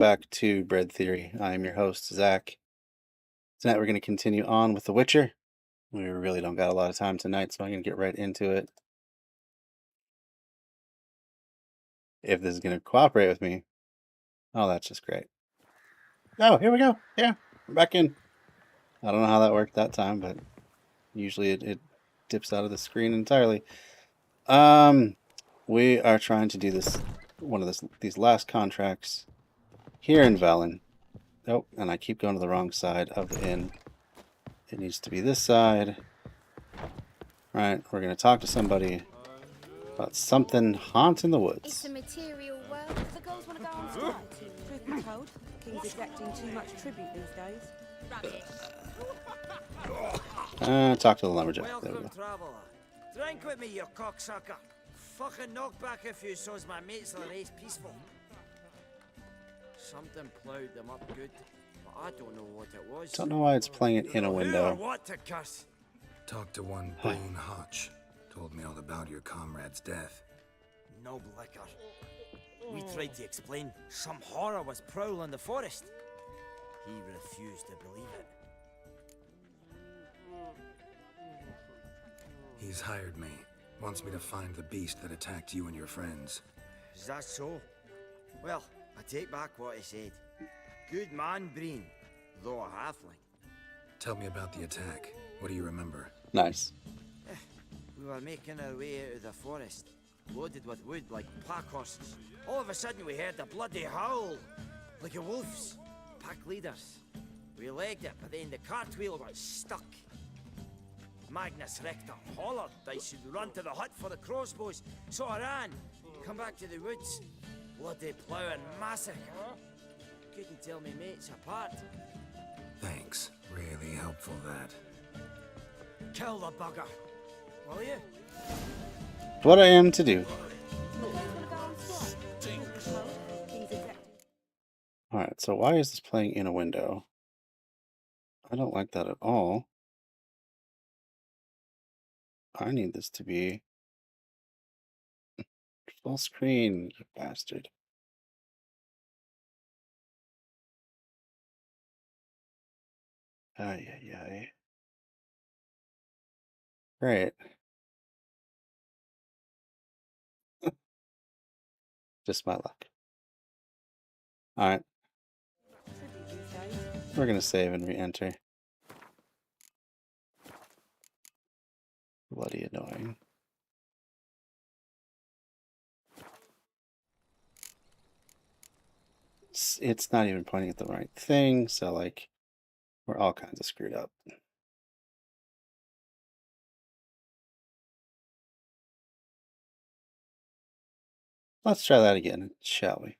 back to Bread Theory. I am your host, Zach. Tonight we're going to continue on with The Witcher. We really don't got a lot of time tonight, so I'm going to get right into it. If this is going to cooperate with me. Oh, that's just great. Oh, here we go. Yeah, we're back in. I don't know how that worked that time, but usually it dips out of the screen entirely. We are trying to do these last contracts here in Velen. Oh, and I keep going to the wrong side of the inn. It needs to be this side. Right, we're going to talk to somebody about something haunting the woods. It's a material world. The girls want to go on strike. Truth be told, King's exacting too much tribute these days. Talk to the lumberjack. There we Welcome, go. traveller. Drink with me, you cocksucker. Fucking knock back a few so's my mates will race peaceful. Something ploughed them up good, but I don't know what it was. Don't know why it's playing it in a Who or window. what to cuss? Talked to one Devin E. Told me all about your comrade's death. Noble liquor. We tried to explain some horror was prowling the forest. He refused to believe it. He's hired me. Wants me to find the beast that attacked you and your friends. Is that so? Well, I take back what I said. Good man, Breen, though a halfling. Tell me about the attack. What do you remember? Nice. We were making our way out of the forest, loaded with wood like pack horses. All of a sudden we heard a bloody howl, like a wolf's. Pack leaders. We legged it, but then the cartwheel got stuck. Magnus Rector hollered I should run to the hut for the crossbows, so I ran. Come back to the woods. Bloody ploughing massacre. Couldn't tell me mates apart. Thanks. Really helpful, that. Kill the bugger, will you? What I am to do. Alright, so why is this playing in a window? I don't like that at all. I need this to be full screen, you bastard. Ay, ay, ay. Great. Just my luck. Alright. We're gonna save and re-enter. Bloody annoying. It's not even pointing at the right thing, so like we're all kinds of screwed up. Let's try that again, shall we?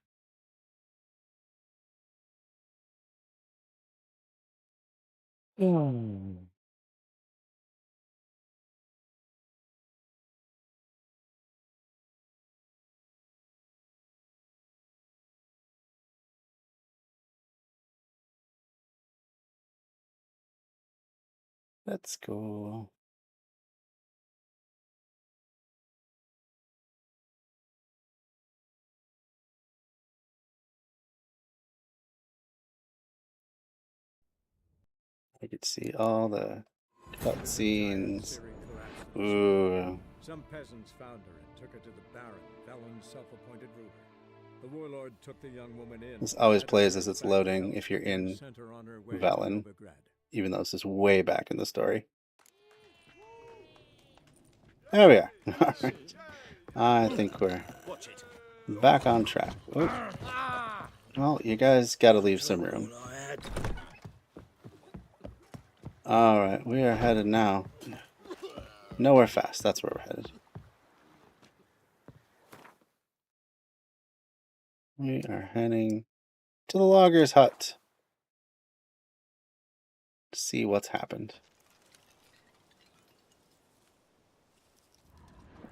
Let's go. I could see all the cutscenes. Ooh. Some peasants found her and took her to the Baron, Velen's self-appointed ruler. The warlord took the young woman in. This always plays as it's loading if you're in Sent her on her way to Velen, Novigrad. even though this is way back in the story. There we are. Alright. I think we're back on track. Oops. Well, you guys gotta leave some room. Alright, we are headed now. Nowhere fast, that's where we're headed. We are heading to the logger's hut to see what's happened.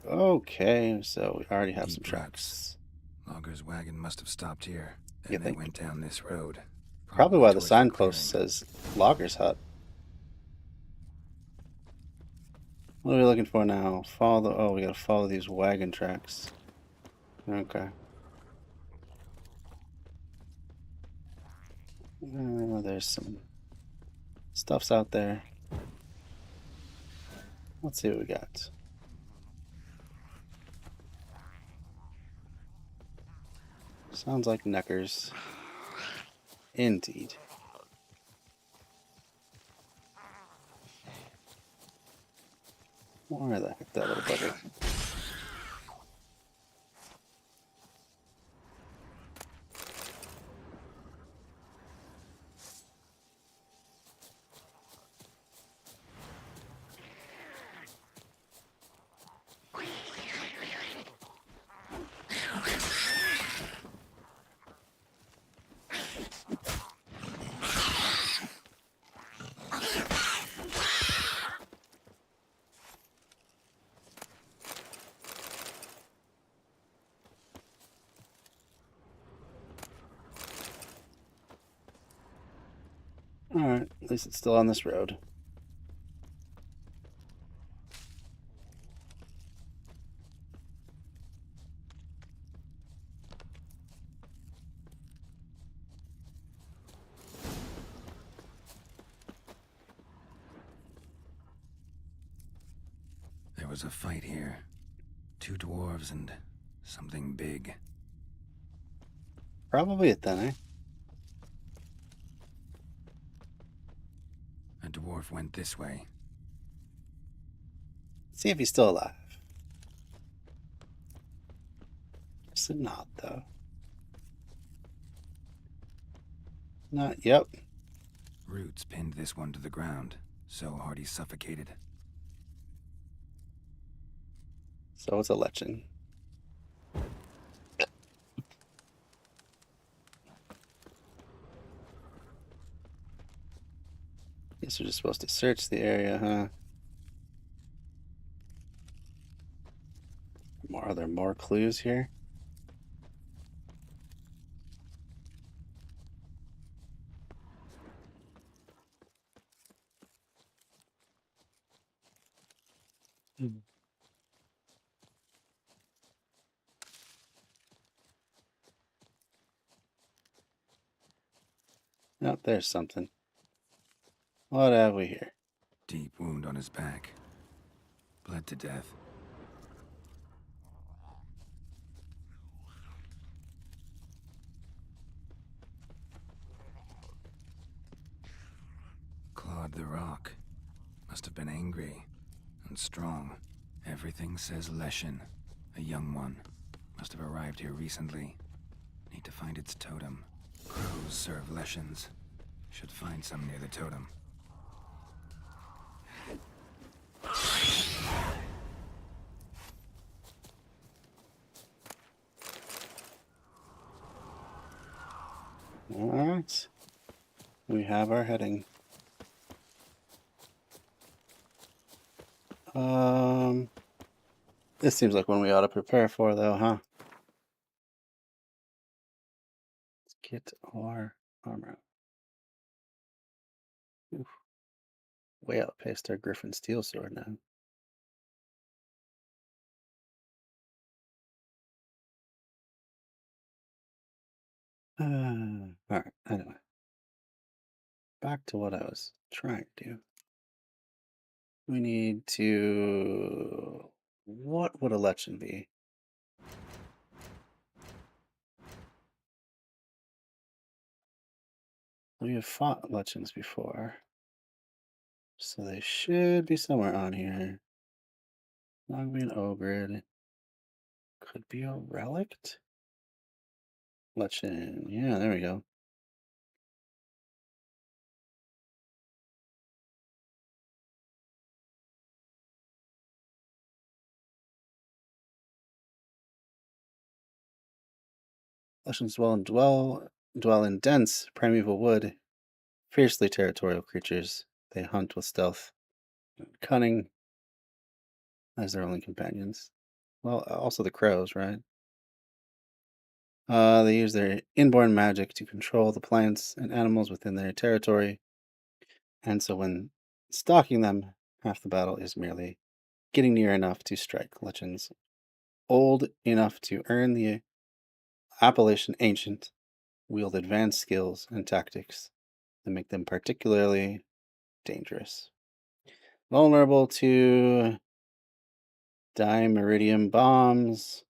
Okay, so we already have some tracks. Logger's wagon must have stopped here. You And they think? went down this road. Probably why the towards signpost clearing. says logger's hut. What are we looking for now? Follow the, oh, we gotta follow these wagon tracks. Okay. There's some stuffs out there. Let's see what we got. Sounds like knackers. Indeed. Where the heck that little bugger? Alright, at least it's still on this road. There was a fight here. 2 dwarves and something big. Probably it then, eh? A dwarf went this way. See if he's still alive. Guess not, though. Not, yep. Roots pinned this one to the ground, so hard he suffocated. So it's a lichen. Guess we're just supposed to search the area, huh? Are there more clues here? Oh, there's something. What have we here? Deep wound on his back. Bled to death. Clawed the rock. Must have been angry and strong. Everything says Leshen, a young one. Must have arrived here recently. Need to find its totem. Crows serve Leshens. Should find some near the totem. Alright. We have our heading. This seems like one we ought to prepare for, though, huh? Let's get our armor. Oof. Way outpaced our Griffin Steel Sword now. Alright, anyway. Back to what I was trying to do. We need to... What would a lichen be? We have fought lichens before. So they should be somewhere on here. Not being ogred. Could be a relict? Lichen. Yeah, there we go. Lichens dwell in dense primeval wood. Fiercely territorial creatures. They hunt with stealth and cunning as their only companions. Well, also the crows, right? They use their inborn magic to control the plants and animals within their territory. And so when stalking them, half the battle is merely getting near enough to strike. Lichens old enough to earn the appellation ancient wield advanced skills and tactics and make them particularly dangerous. Vulnerable to dimeridium bombs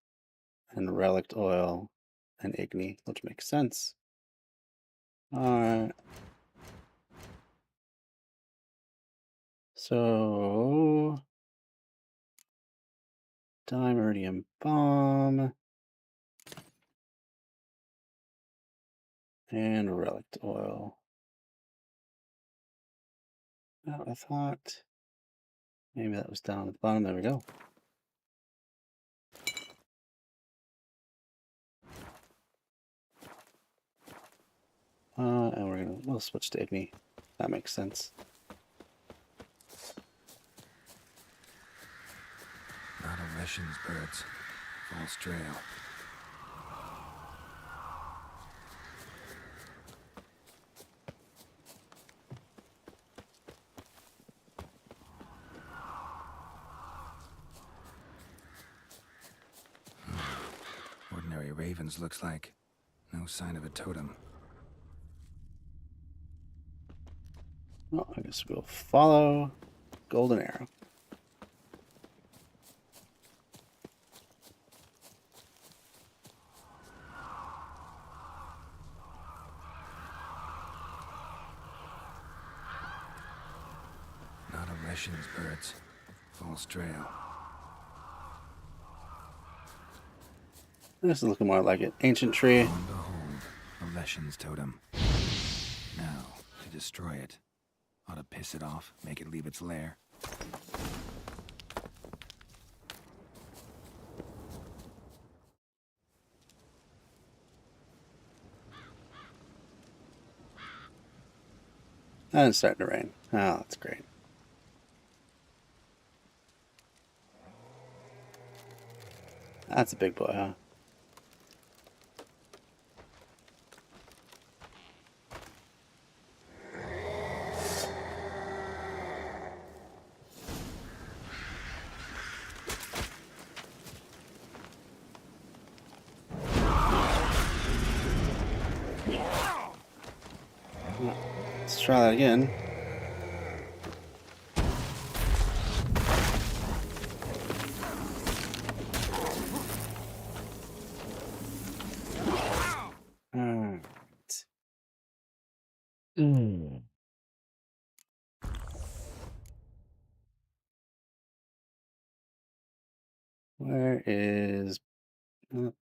and relict oil and igni, which makes sense. So dimeridium bomb and relict oil. Oh, I thought maybe that was down at the bottom. There we go. And we'll switch to igni. That makes sense. Not a Russian's birds. False trail. Ordinary ravens, looks like. No sign of a totem. Well, I guess we'll follow golden arrow. Not a Russian's birds. False trail. This is looking more like it. Ancient tree. And behold, a Leshen's totem. Now, to destroy it. Ought to piss it off, make it leave its lair. And it's starting to rain. Oh, that's great. That's a big boy, huh? Let's try that again. Alright. Where is Blackblood?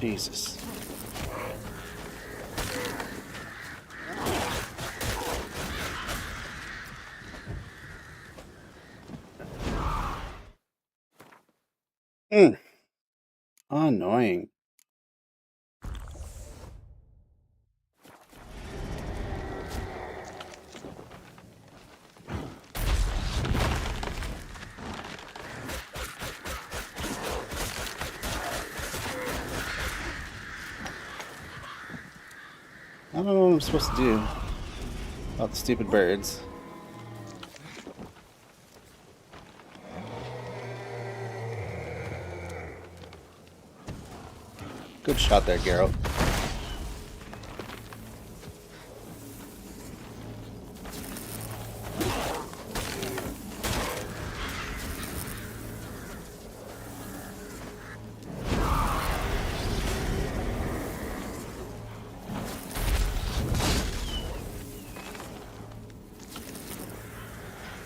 Jesus. Annoying. I don't know what I'm supposed to do about the stupid birds. Good shot there, Geralt.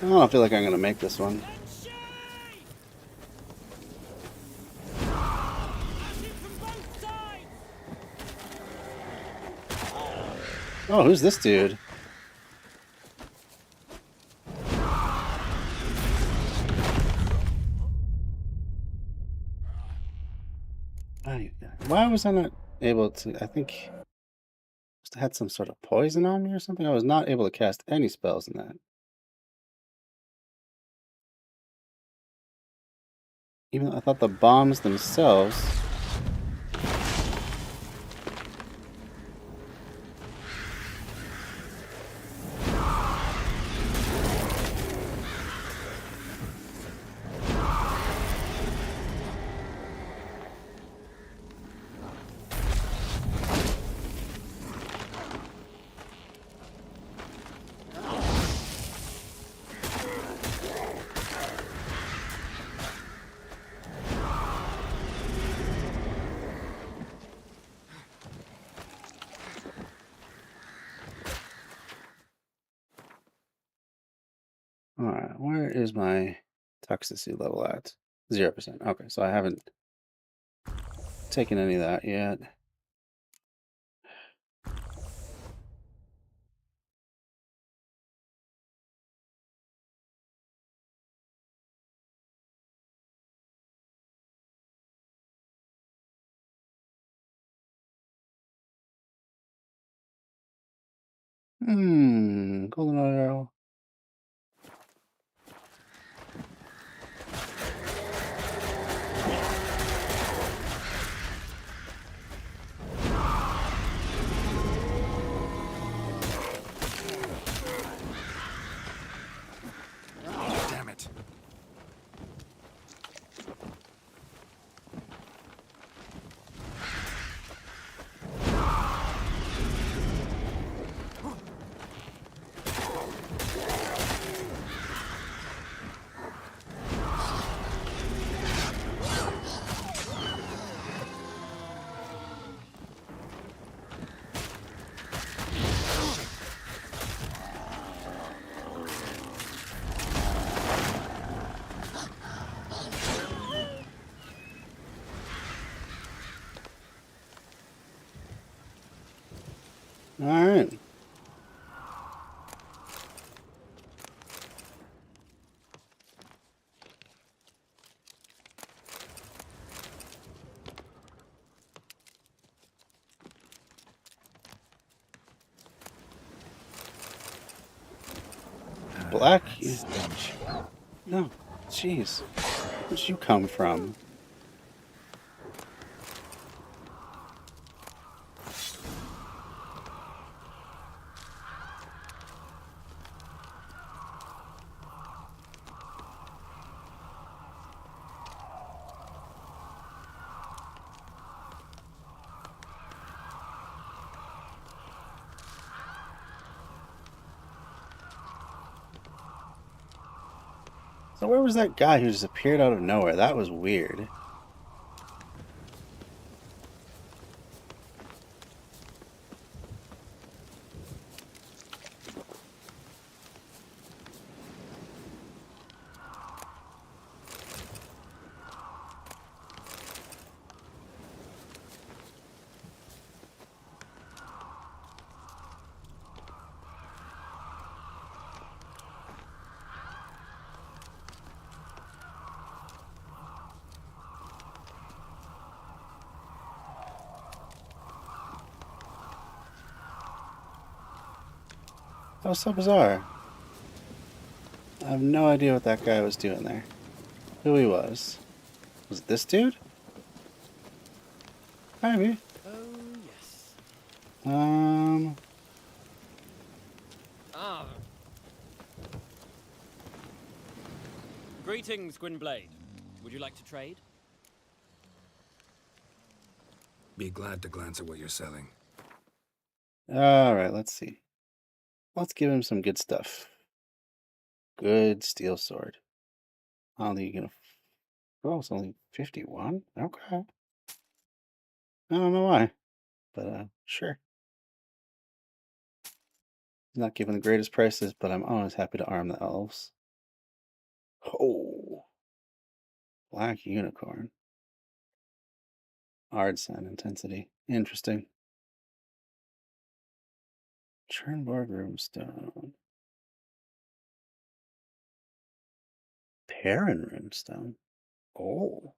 I don't feel like I'm gonna make this one. Oh, who's this dude? Why was I not able to? I think I had some sort of poison on me or something. I was not able to cast any spells in that. Even though I thought the bombs themselves. Alright, where is my toxicity level at? 0%. Okay, so I haven't taken any of that yet. Golden arrow. Damn it. Alright. Black? Stench. No. Jeez. Where'd you come from? So where was that guy who just appeared out of nowhere? That was weird. That was so bizarre. I have no idea what that guy was doing there. Who he was. Was it this dude? Maybe. Oh, yes. Ah. Greetings, Gwynblade. Would you like to trade? Be glad to glance at what you're selling. Alright, let's see. Let's give him some good stuff. Good steel sword. I don't think you can. Oh, it's only 51? Okay. I don't know why, but sure. He's not giving the greatest prices, but I'm always happy to arm the elves. Oh, black unicorn. Ardsan intensity. Interesting. Chernborg runestone. Terran runestone. Oh,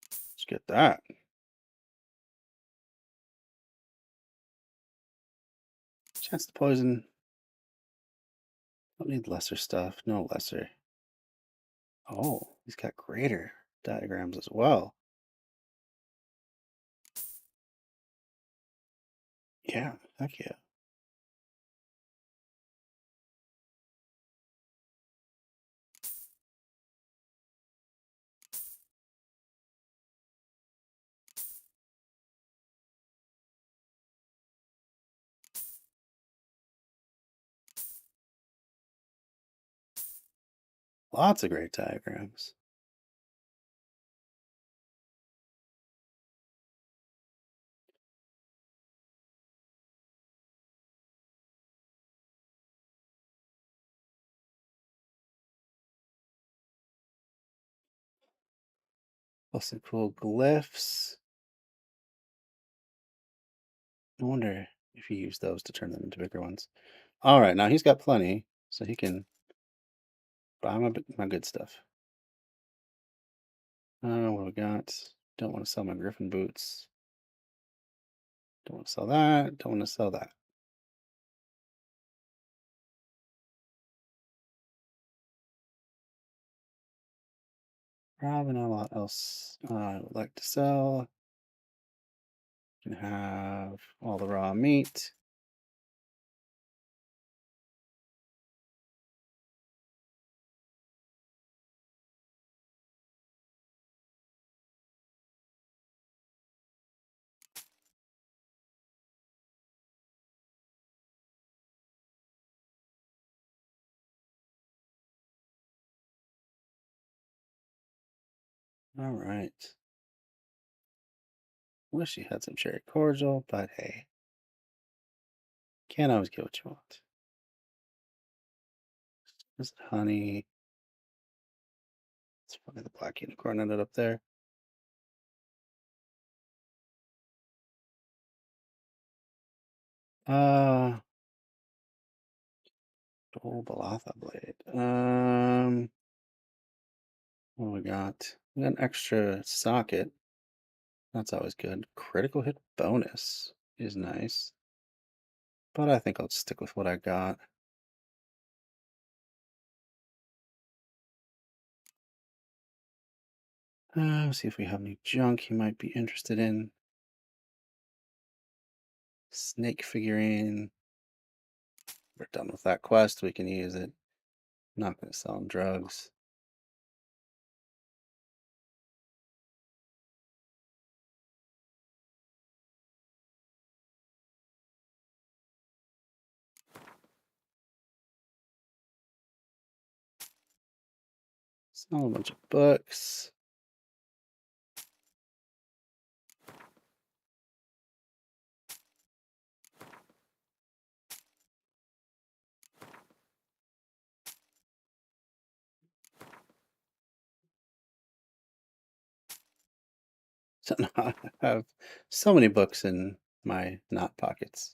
let's get that. Chance to poison. Don't need lesser stuff. No lesser. Oh, he's got greater diagrams as well. Yeah, heck yeah. Lots of great diagrams. Plus some cool glyphs. I wonder if you use those to turn them into bigger ones. All right, now he's got plenty, so he can buy my good stuff. What we got? Don't want to sell my Griffin boots. Don't want to sell that. Don't want to sell that. Probably not a lot else I would like to sell. Can have all the raw meat. All right. Wish you had some cherry cordial, but hey, can't always get what you want. Is it honey? It's funny the black unicorn ended up there. Dual Balatha blade. What we got? We got an extra socket. That's always good. Critical hit bonus is nice. But I think I'll stick with what I got. See if we have any junk he might be interested in. Snake figurine. We're done with that quest. We can use it. Not going to sell him drugs. Sell a bunch of books. So now I have so many books in my not pockets.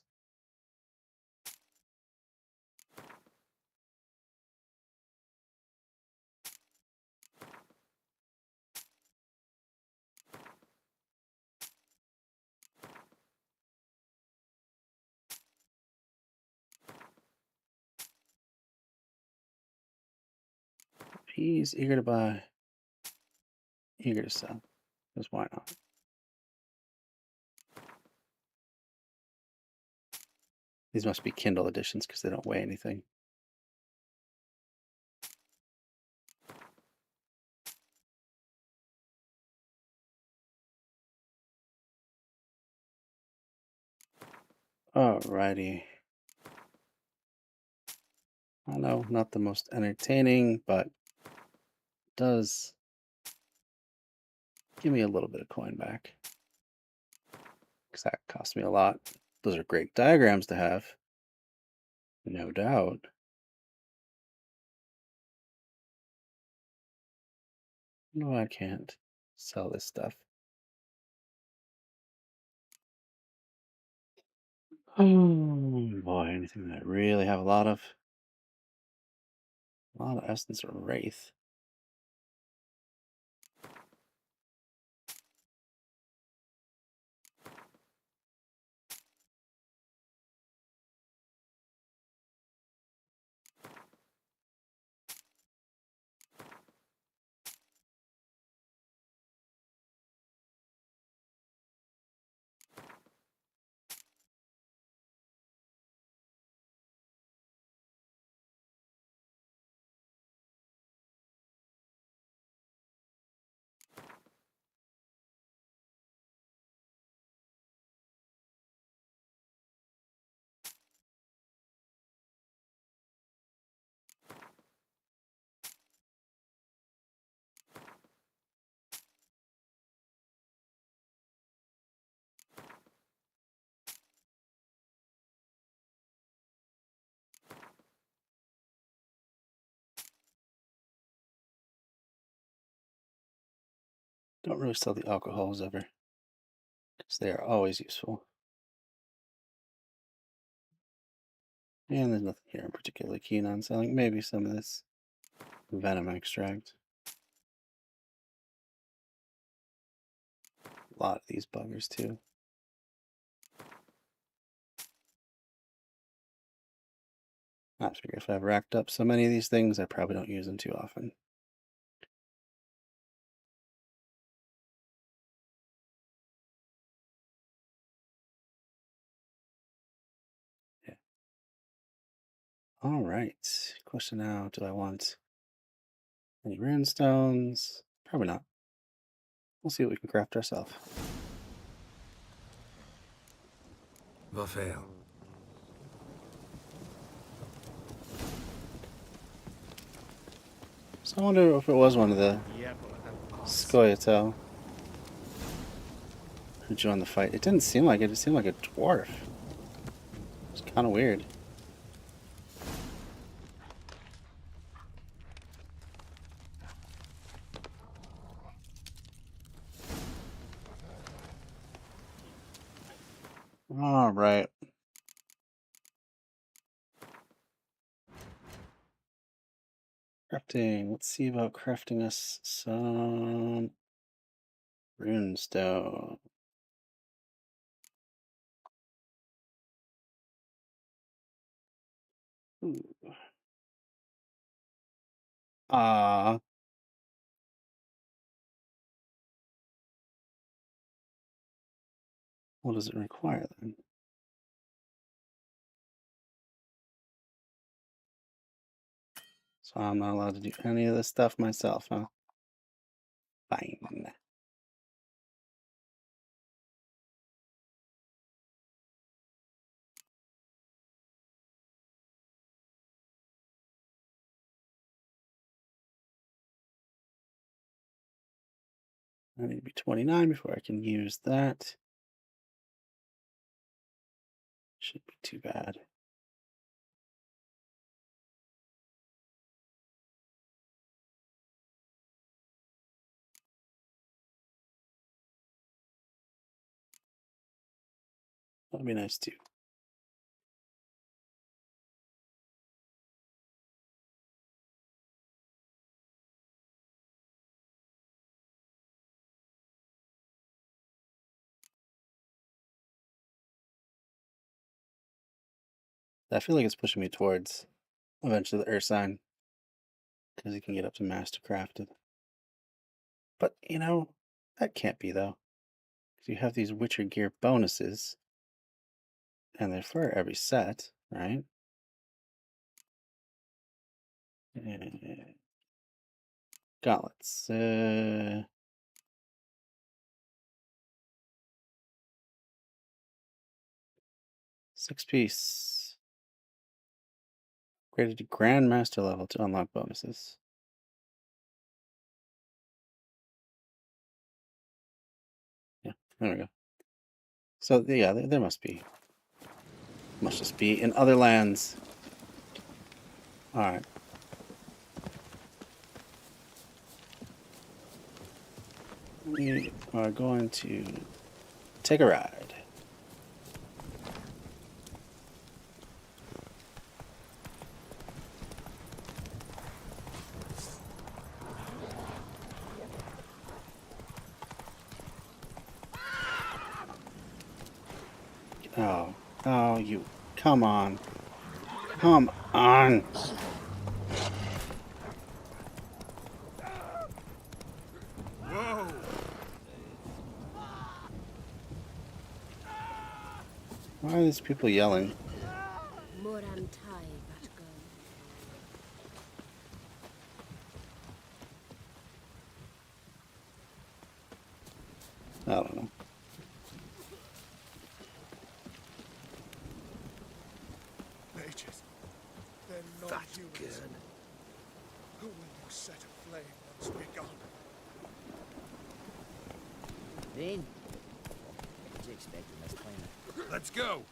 He's eager to buy, eager to sell. Because why not? These must be Kindle editions because they don't weigh anything. Alrighty. I know, not the most entertaining, but does give me a little bit of coin back. Because that cost me a lot. Those are great diagrams to have. No doubt. No, I can't sell this stuff. Oh boy, anything that I really have a lot of. A lot of Essence or Wraith. Don't really sell the alcohols ever, because they are always useful. And there's nothing here I'm particularly keen on selling. Maybe some of this venom extract. A lot of these buggers too. I figure if I've racked up so many of these things, I probably don't use them too often. Yeah. All right. Question now: do I want any runestones? Probably not. We'll see what we can craft ourselves. Vafail. So I wonder if it was one of the Scoia'tael who joined the fight. It didn't seem like it. It seemed like a dwarf. It's kind of weird. All right. Crafting. Let's see about crafting us some runestone. Ooh. Ah. What does it require then? So I'm not allowed to do any of this stuff myself, huh? Fine. I need to be 29 before I can use that. Shouldn't be too bad. That'd be nice too. I feel like it's pushing me towards eventually the Ursine, because you can get up to Master Crafted. But, you know, that can't be though. Because you have these Witcher gear bonuses, and they're for every set, right? Gauntlets. 6-piece. Upgraded to Grandmaster level to unlock bonuses. Yeah, there we go. So, yeah, there must be. Must just be in other lands. Alright. We are going to take a ride. Oh, you. Come on. Come on. Whoa! Why are these people yelling? Moram tai vatgo. I don't know. Mages, they're not That's humans. good. Who will you set aflame once we're gone? Rain? What do you expect in this climate? Let's go!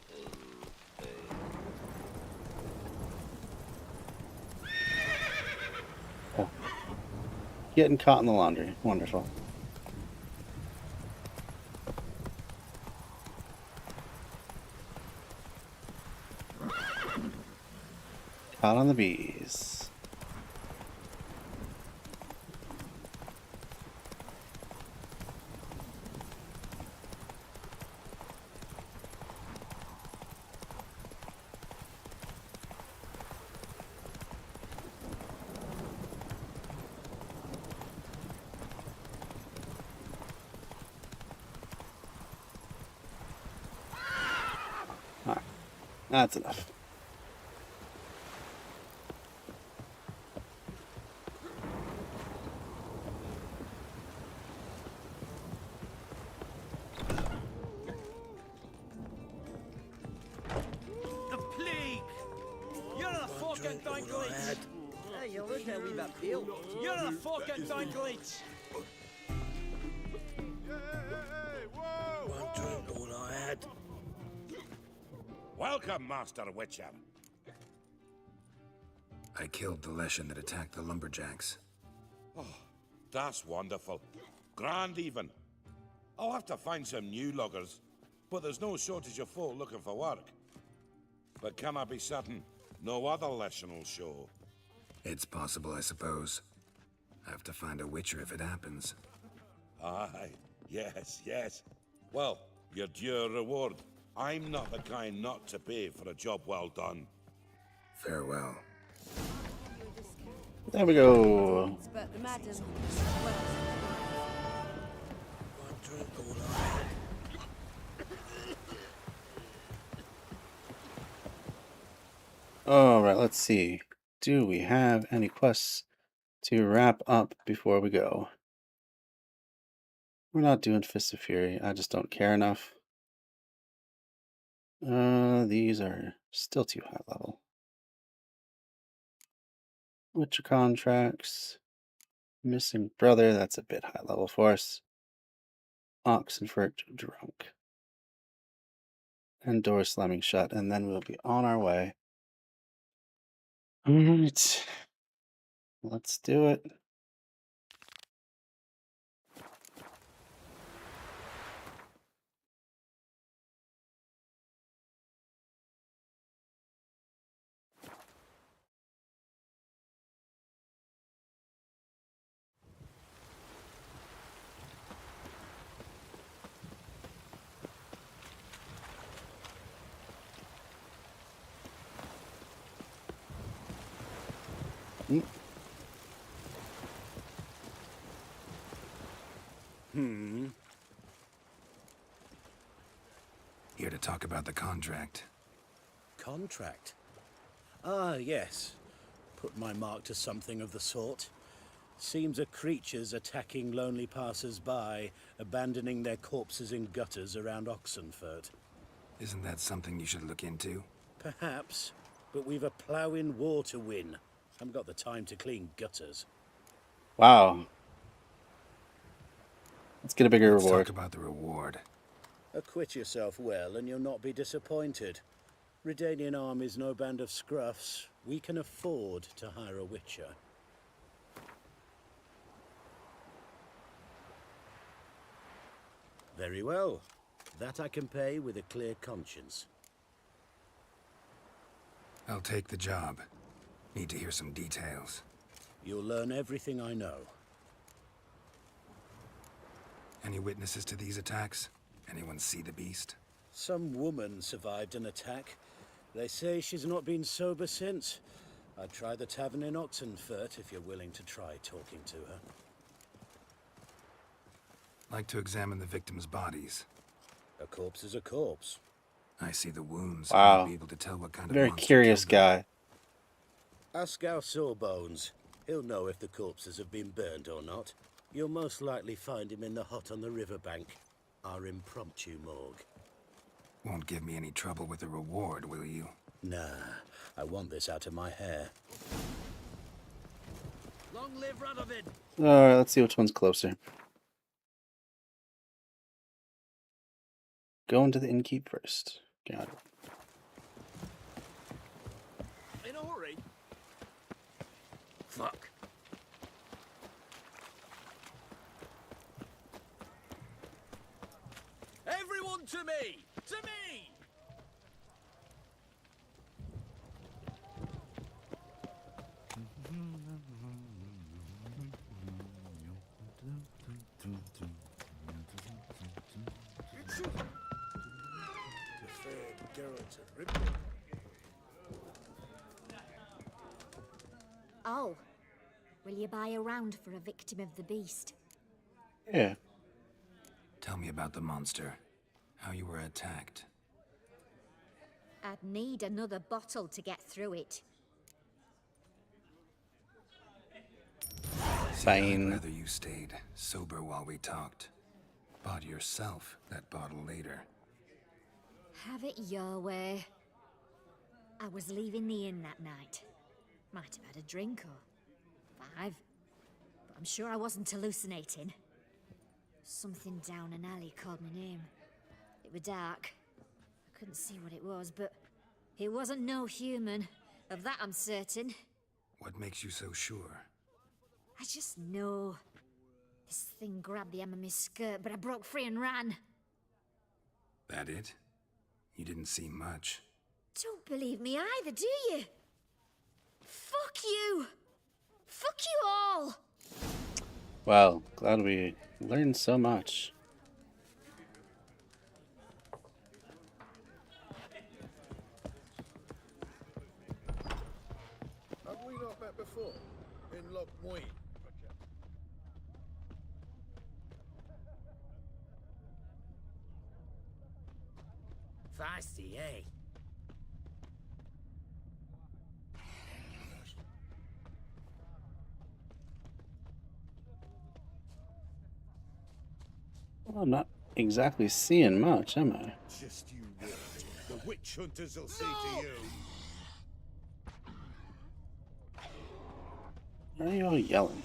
Getting caught in the laundry. Wonderful. Hot on the bees. Alright, that's enough. The plague! You're a fucking donkey! Hey, you look a wee bit pale. You're a fucking donkey! One drink all I had. Welcome, Master Witcher. I killed the Leshen that attacked the lumberjacks. That's wonderful. Grand even. I'll have to find some new loggers, but there's no shortage of folk looking for work. But can I be certain no other Leshen will show? It's possible, I suppose. I have to find a Witcher if it happens. Aye, yes. Well, your due reward. I'm not the kind not to pay for a job well done. Farewell. There we go. But the madam, well, One drink all I had. Alright, let's see. Do we have any quests to wrap up before we go? We're not doing Fists of Fury. I just don't care enough. These are still too high level. Witcher contracts. Missing brother, that's a bit high level for us. Oxenfurt drunk. And door slamming shut, and then we'll be on our way. Alright. Let's do it. Here to talk about the contract. Contract? Ah, yes. Put my mark to something of the sort. Seems a creature's attacking lonely passers-by, abandoning their corpses in gutters around Oxenfurt. Isn't that something you should look into? Perhaps, but we've a ploughing war to win. Haven't got the time to clean gutters. Wow. Let's get a bigger Let's reward. talk about the reward. Acquit yourself well, and you'll not be disappointed. Redanian army's no band of scruffs. We can afford to hire a Witcher. Very well. That I can pay with a clear conscience. I'll take the job. Need to hear some details. You'll learn everything I know. Any witnesses to these attacks? Anyone see the beast? Some woman survived an attack. They say she's not been sober since. I'd try the tavern in Oxenfurt if you're willing to try talking to her. Like to examine the victims' bodies. A corpse is a corpse. I see the wounds. Wow. I'll be able to tell what kind of Very monster curious killed them. guy. Ask our Sawbones. He'll know if the corpses have been burned or not. You'll most likely find him in the hut on the riverbank. Our impromptu morgue. Won't give me any trouble with the reward, will you? Nah, I want this out of my hair. Long live Radovid! Alright, let's see which one's closer. Go into the innkeep first. Got it. In a hurry? Fuck. Everyone to me! To me! Oh, will you buy a round for a victim of the beast? Yeah. Tell me about the monster. How you were attacked. I'd need another bottle to get through it. Fine. I'd rather you stayed sober while we talked. Bought yourself that bottle later. Have it your way. I was leaving the inn that night. Might have had a drink or 5, but I'm sure I wasn't hallucinating. Something down an alley called my name. It was dark. I couldn't see what it was, but it wasn't no human. Of that I'm certain. What makes you so sure? I just know. This thing grabbed the hem of my skirt, but I broke free and ran. That it? You didn't see much. Don't believe me either, do you? Fuck you! Fuck you all! Well, glad we learned so much. Have we not met before? In Lochmoy? Feisty, eh? Well, I'm not exactly seeing much, am I? Just you wait. The witch hunters will see to you. Why are you all yelling?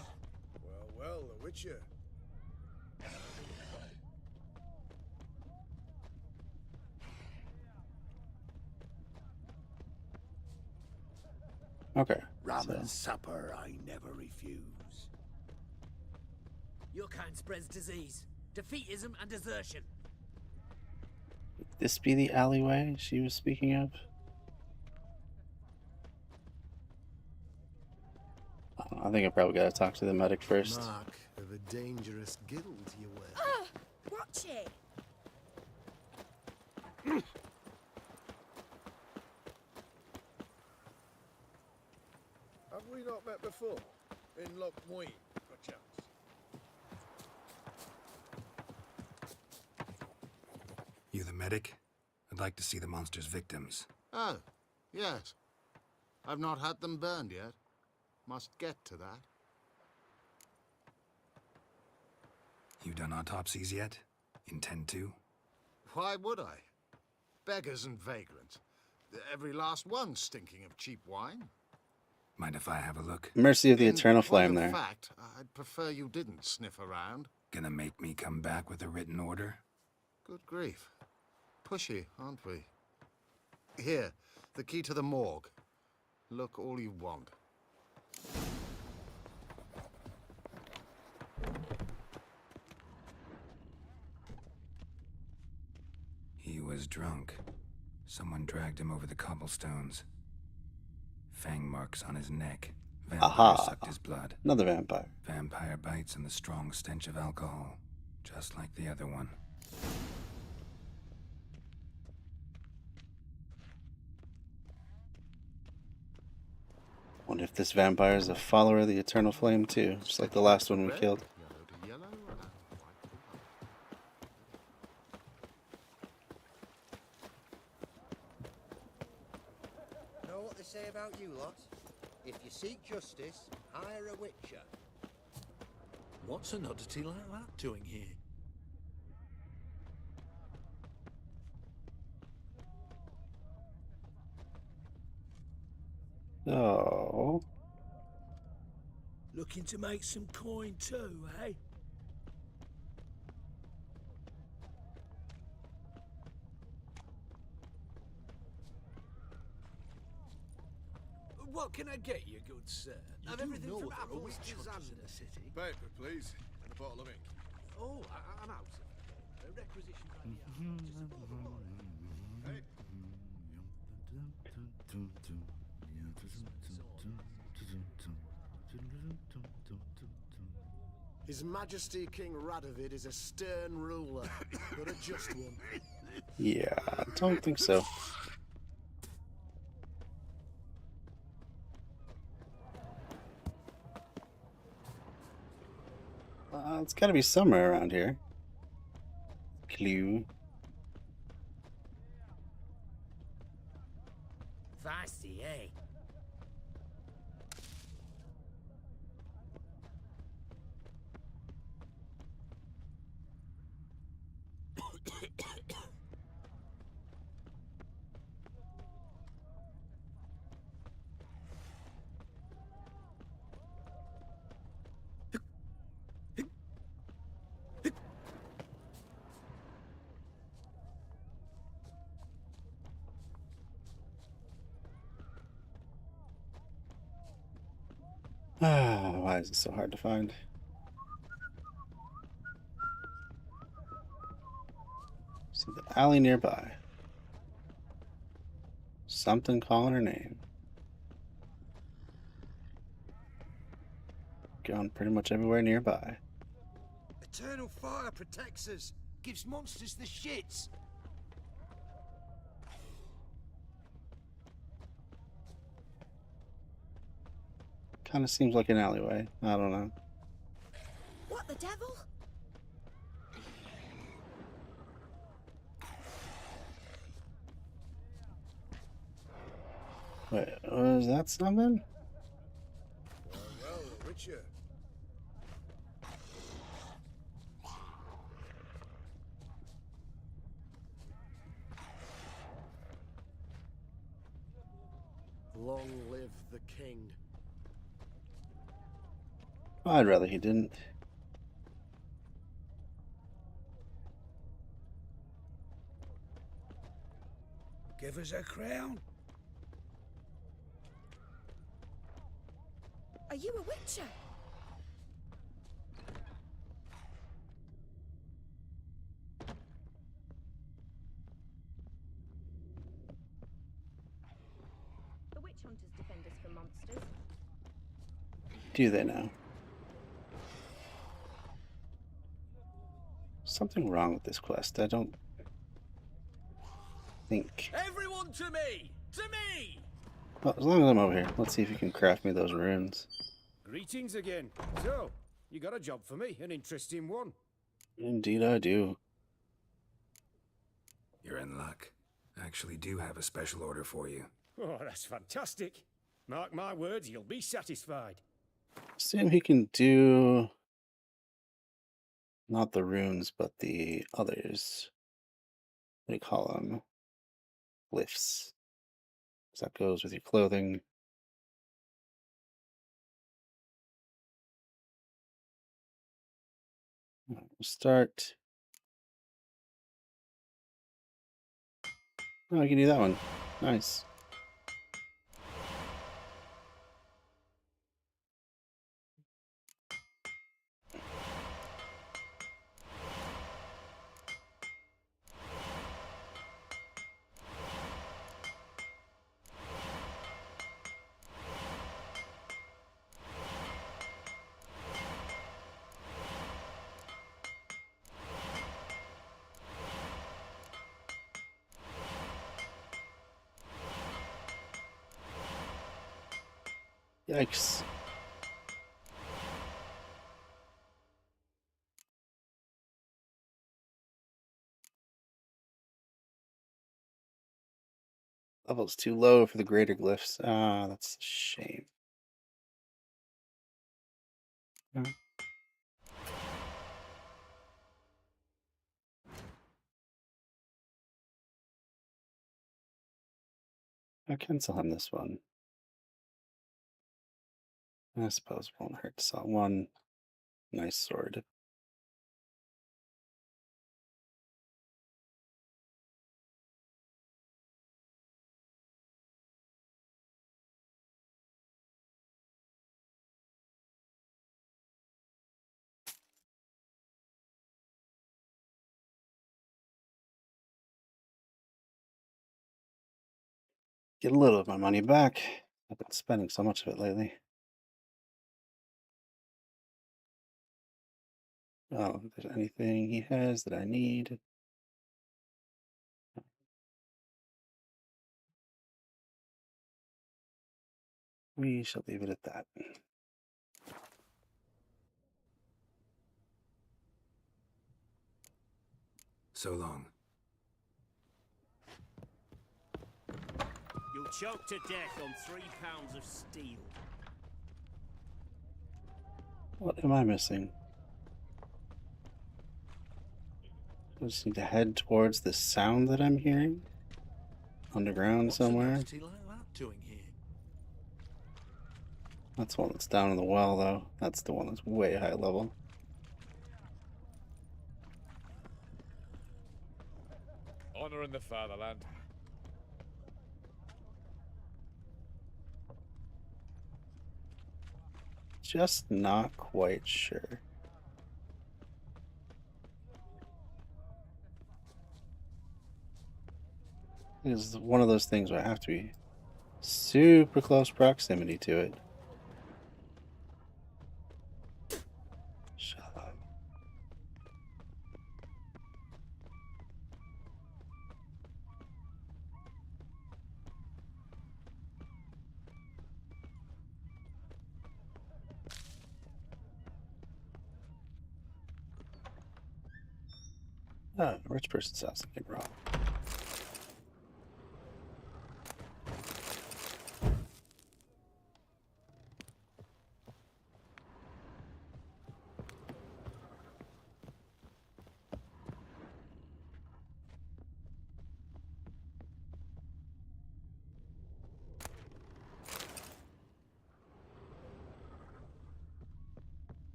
Well, the Witcher. Okay. Rum and So, supper I never refuse. Your kind spreads disease, defeatism, and desertion. would this be the alleyway she was speaking of? I think I probably gotta talk to the medic first. Mark of a dangerous guild you wear. Watch it! Have we not met before? In Lochmoy, perchance? You the medic? I'd like to see the monster's victims. Oh, yes. I've not had them burned yet. Must get to that. You done autopsies yet? Intend to? Why would I? Beggars and vagrants. Every last one stinking of cheap wine. Mind if I have a look? Mercy of the In Eternal point Flame of there. fact, I'd prefer you didn't sniff around. Gonna make me come back with a written order? Good grief. Pushy, aren't we? Here, the key to the morgue. Look all you want. He was drunk. Someone dragged him over the cobblestones. Fang marks on his neck. Vampire Aha. sucked his blood. Another vampire. Vampire bites and the strong stench of alcohol. Just like the other one. Wonder if this vampire is a follower of the Eternal Flame too, just like the last one we Red, killed. yellow to yellow, and white to white. Know what they say about you lot? If you seek justice, hire a witcher. What's an oddity like that doing here? Oh. Looking to make some coin too, eh? What can I get you, good sir? I've everything from apples to Xander. Paper, please, and a bottle of ink. Oh, I'm out. Requisition right here. Just a bottle of wine. Hey. His Majesty King Radovid is a stern ruler, but a just one. Yeah, I don't think so. It's got to be somewhere around here. Clue. Feisty, eh? Why is it so hard to find? See the alley nearby. Something calling her name. Going pretty much everywhere nearby. Eternal fire protects us. Gives monsters the shits. Kind of seems like an alleyway. I don't know. What the devil? Wait, was that something? Well, Witcher. Long live the king. I'd rather he didn't. Give us a crown. Are you a witcher? The witch hunters defend us from monsters. Do they now? Something wrong with this quest. I don't think. Everyone to me! To me! Well, as long as I'm over here, let's see if you can craft me those runes. Greetings again. So, you got a job for me, an interesting one. Indeed I do. You're in luck. I actually do have a special order for you. Oh, that's fantastic. Mark my words, you'll be satisfied. Assume he can do not the runes, but the others. What do you call them? Glyphs. So that goes with your clothing. We'll start. Oh, I can do that one. Nice. Yikes. Level's too low for the greater glyphs. Ah, that's a shame. I can sell him this one. I suppose it won't hurt to sell one nice sword. Get a little of my money back. I've been spending so much of it lately. Oh, if there's anything he has that I need. We shall leave it at that. So long. You'll choke to death on 3 pounds of steel. What am I missing? I just need to head towards the sound that I'm hearing. Underground somewhere. What's a nasty like that doing here? That's the one that's down in the well, though. That's the one that's way high level. Honor in the fatherland. Just not quite sure. It's one of those things where I have to be super close proximity to it. Shut up. Ah, rich person's house again, wrong.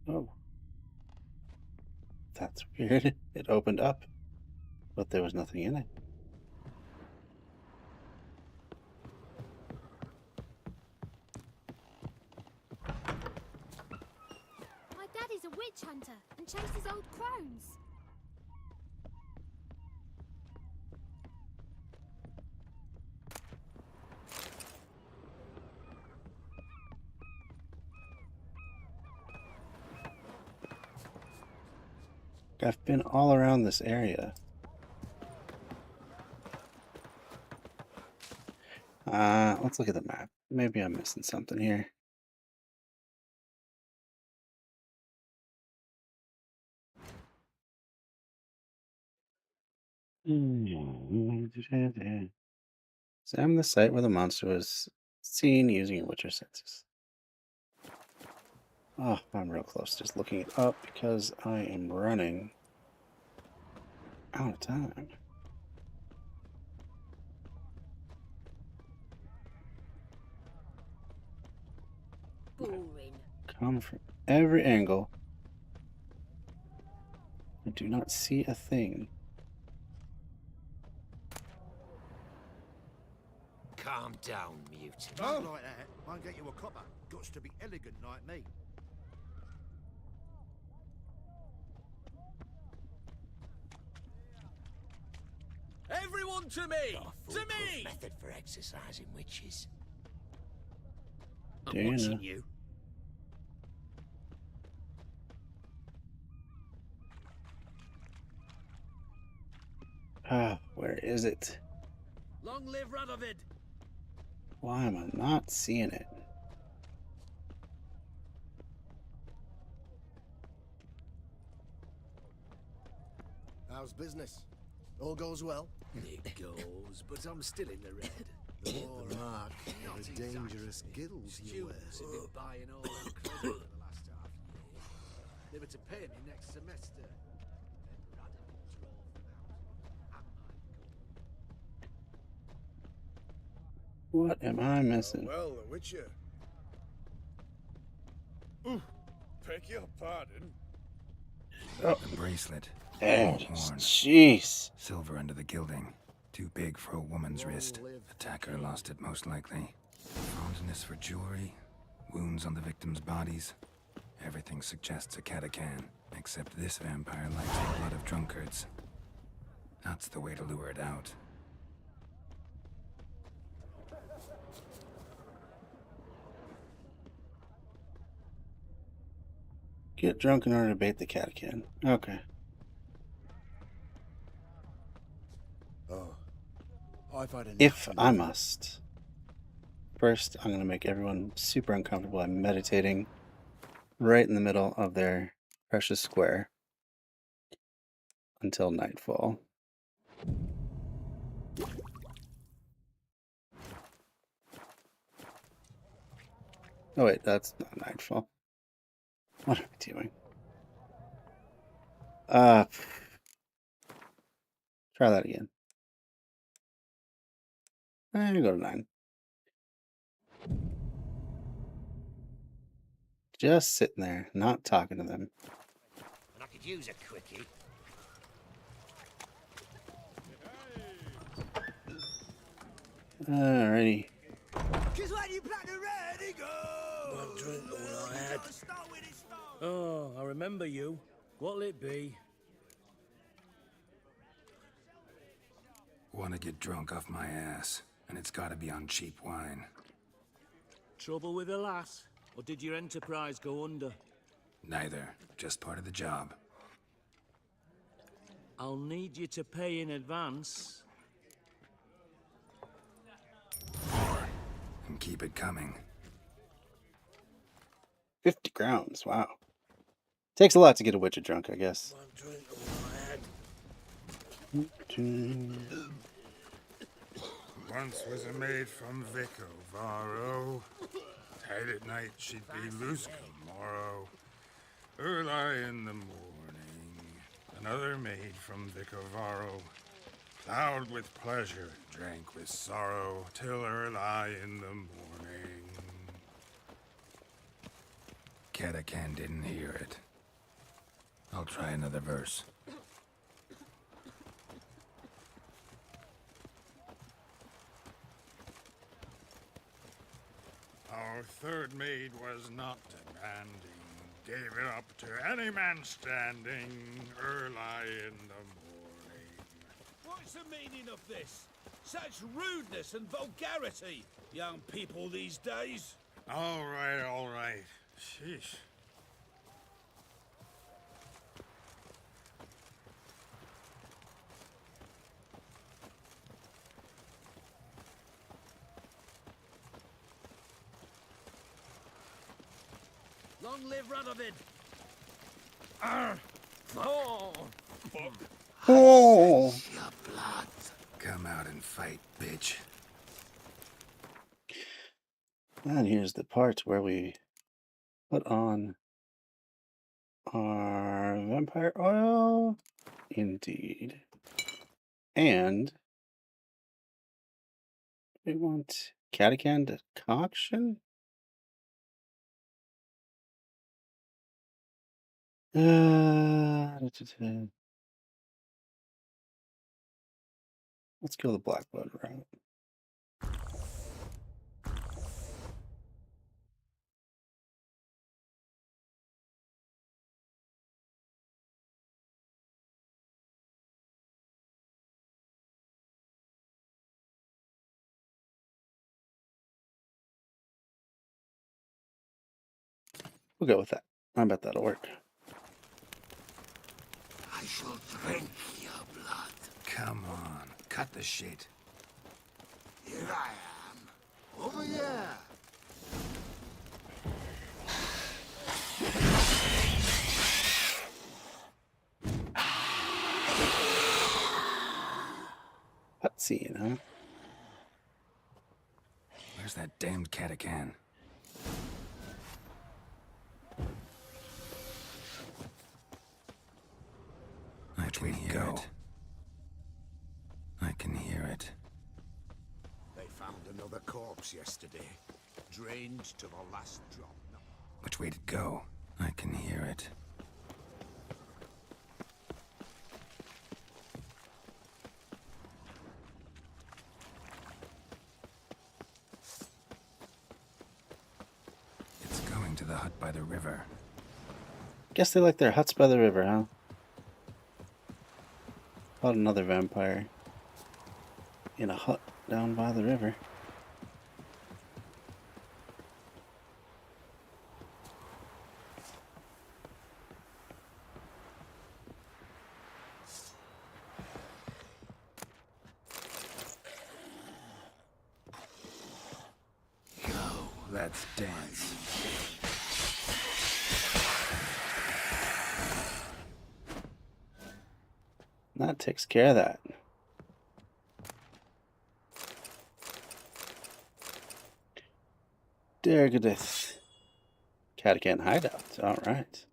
Oh. That's weird. It opened up, but there was nothing in it. My daddy's a witch hunter and chases old crones. I've been all around this area. Let's look at the map. Maybe I'm missing something here. Examine the site where the monster was seen using your Witcher senses. Oh, I'm real close. Just looking it up because I am running out of time. Boring. Come from every angle. I do not see a thing. Calm down, mute. Don't like that. Won't get you a copper. Gots to be elegant like me. Everyone to me! To me! Method for exercising witches. Do I'm you watching know? you. Ah, where is it? Long live Radovid! Why am I not seeing it? How's business? All goes well? It goes, but I'm still in the red. The mark of the dangerous gills you wear. Students have been buying all our credit for the last half year. They were to pay me next semester. Then Radovid drove them out. What am I missing? Well, the Witcher. Ooh, beg your pardon. Oh. The bracelet. Oh, Horn. jeez. Silver under the gilding. Too big for a woman's wrist. Attacker lost it, most likely. Fondness for jewelry. Wounds on the victims' bodies. Everything suggests a catachan. Except this vampire likes the blood of drunkards. That's the way to lure it out. Get drunk in order to bait the catachan. Okay. Oh, I've had enough. If I must. First, I'm going to make everyone super uncomfortable. I'm meditating right in the middle of their precious square. until nightfall. Oh wait, that's not nightfall. What are we doing? Try that again. And go to 9. Just sitting there, not talking to them. And I could use a quickie. Alrighty. Just when you plan to ready go. One drink all I had. Oh, I remember you. What'll it be? Want to get drunk off my ass, and it's got to be on cheap wine. Trouble with the lass? Or did your enterprise go under? Neither. Just part of the job. I'll need you to pay in advance. More. And keep it coming. 50 crowns, wow. Takes a lot to get a Witcher drunk, I guess. One drink all I had. Once was a maid from Vicovaro. Tight at night she'd be loose come morrow. Early in the morning, another maid from Vicovaro. Plowed with pleasure, drank with sorrow, till early in the morning. Catacan didn't hear it. I'll try another verse. Our third maid was not demanding, gave it up to any man standing, early in the morning. What's the meaning of this? Such rudeness and vulgarity, young people these days. All right. Sheesh. Long live Radovid! Oh! Your blood. Come out and fight, bitch. And here's the part where we put on our vampire oil. Indeed. And we want Catacan decoction. Let's go the black blood route. We'll go with that. I bet that'll work. I shall drink your blood. Come on, cut the shit. Here I am. Over here. Cutscene, huh? Where's that damned Catacan? I can hear it. I can hear it. They found another corpse yesterday, drained to the last drop. Which way to go? I can hear it. It's going to the hut by the river. Guess they like their huts by the river, huh? About another vampire in a hut down by the river. Go, let's dance. That takes care of that. Dergadith. Catacan hideout. Alright.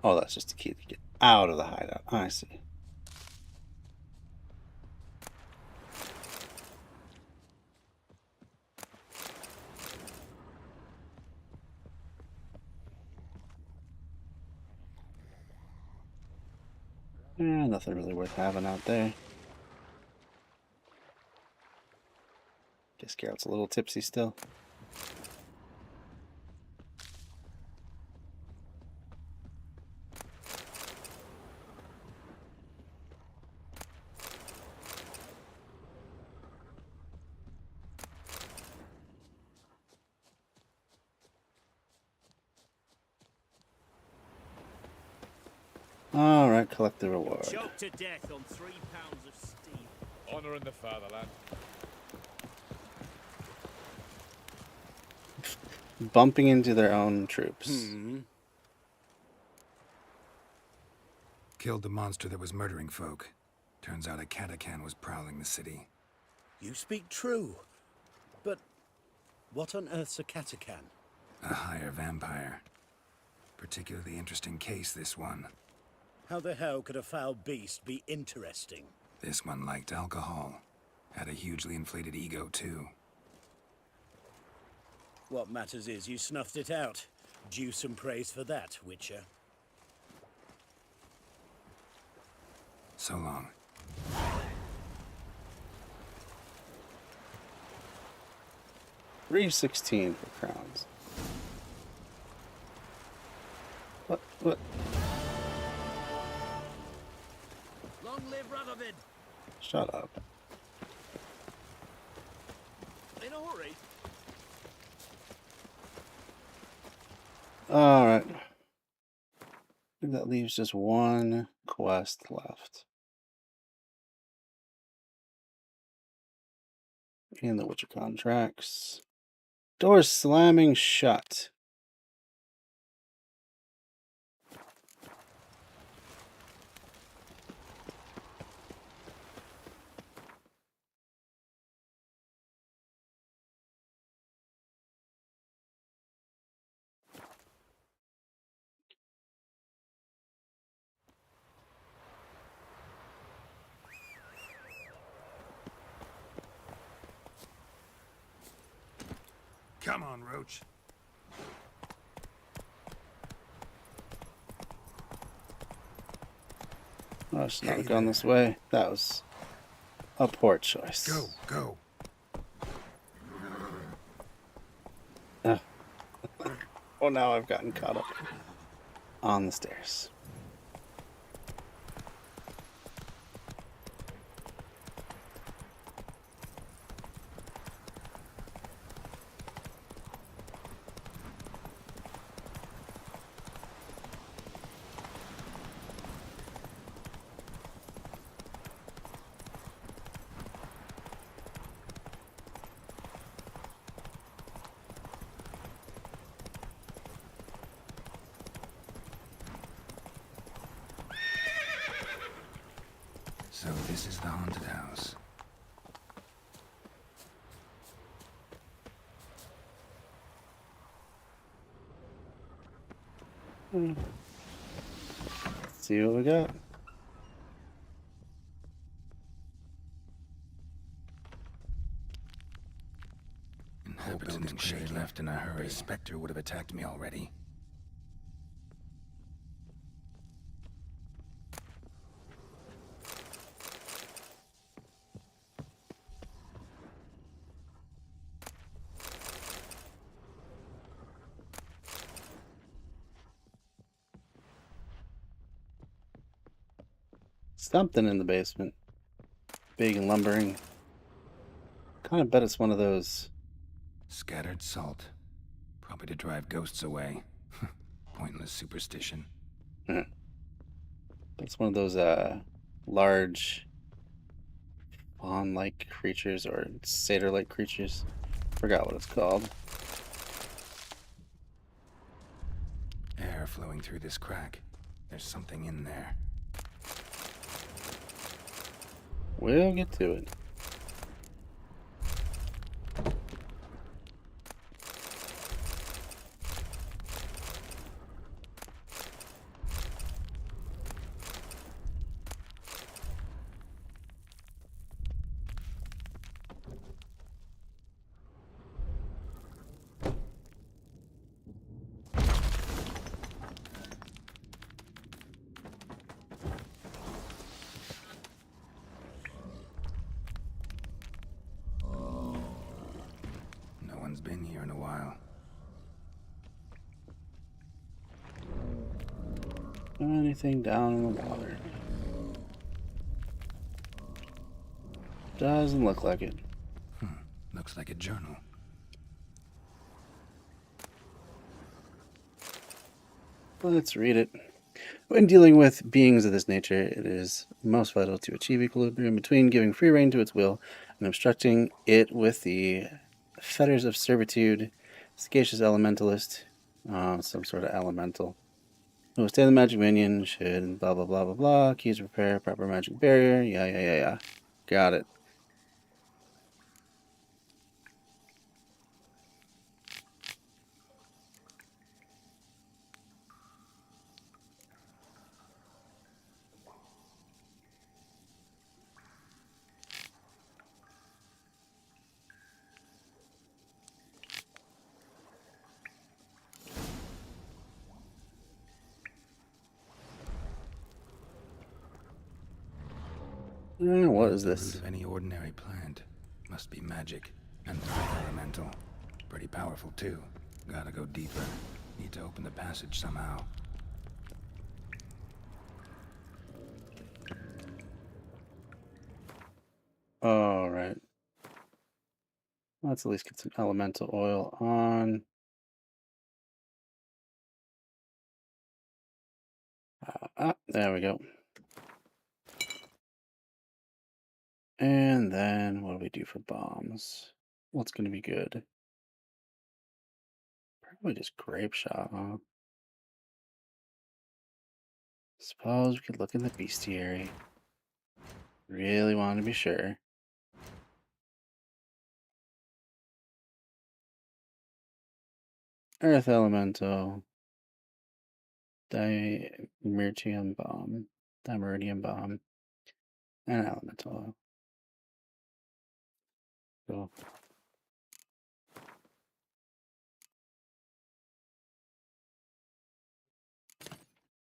Oh, that's just a key to get out of the hideout. I see. Nothing really worth having out there. Guess Garrett's a little tipsy still. Alright, collect the reward. Choked to death on 3 pounds of steel. Honor in the fatherland. Bumping into their own troops. Killed the monster that was murdering folk. Turns out a catacan was prowling the city. You speak true. But what on earth's a catacan? A higher vampire. Particularly interesting case, this one. How the hell could a foul beast be interesting? This one liked alcohol. Had a hugely inflated ego, too. What matters is you snuffed it out. Due some praise for that, Witcher. So long. 316 for crowns. What? Long live Radovid! Shut up. In a hurry. Alright. I think that leaves just one quest left. In the Witcher contracts. Doors slamming shut. Come on, Roach. I should not have gone this way. That was a poor choice. Go. Oh, now I've gotten caught up on the stairs. So this is the haunted house. Let's see what we got. Inhabitants clearly left in a hurry. A specter would have attacked me already. Something in the basement. Big and lumbering. Kind of bet it's one of those. Scattered salt. Probably to drive ghosts away. Pointless superstition. It's one of those large fawn-like creatures or satyr-like creatures. Forgot what it's called. Air flowing through this crack. There's something in there. We'll get to it. Been here in a while. Anything down in the water? Doesn't look like it. Looks like a journal. Let's read it. When dealing with beings of this nature, it is most vital to achieve equilibrium between giving free rein to its will and obstructing it with the fetters of servitude. Sagacious elementalist, some sort of elemental, who will stay the magic minion should blah blah blah blah blah. Keys repair, proper magic barrier. Yeah. Got it. What is this? The root of any ordinary plant. Must be magic. And the right elemental. Pretty powerful too. Gotta go deeper. Need to open the passage somehow. Alright. Let's at least get some elemental oil on. There we go. And then what do we do for bombs? What's going to be good? Probably just grape shot, huh? Suppose we could look in the bestiary. Really want to be sure. Earth elemental. Dimeridium bomb. And elemental. Cool.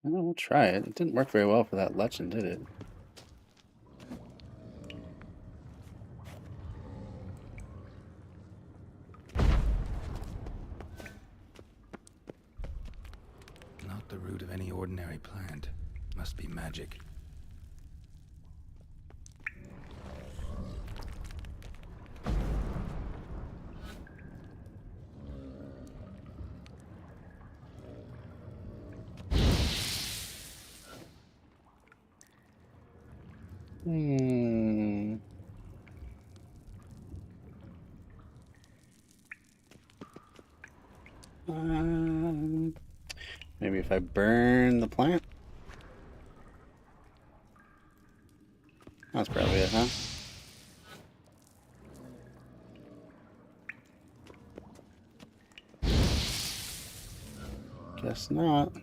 Well, we'll try it. It didn't work very well for that legend, did it? Not the root of any ordinary plant. Must be magic. Maybe if I burn the plant? That's probably it, huh? Guess not.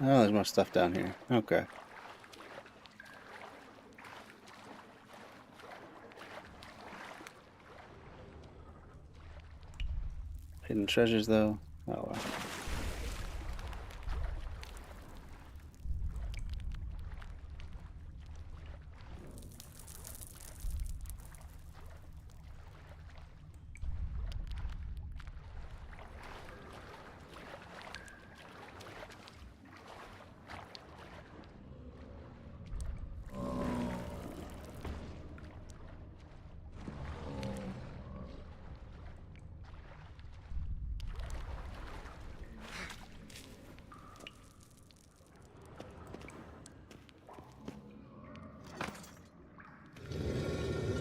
Oh, there's more stuff down here. Okay. Hidden treasures, though. Oh, well.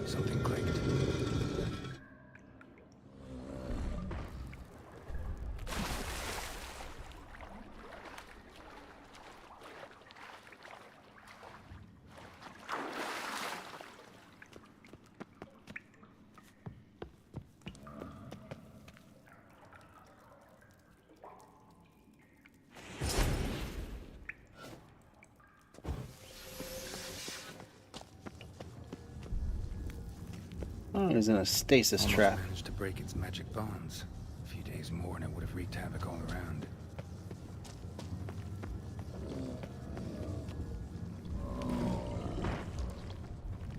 Something clicked. Oh, he's in a stasis Almost trap. managed to break its magic bonds. A few days more and it would have wreaked havoc all around.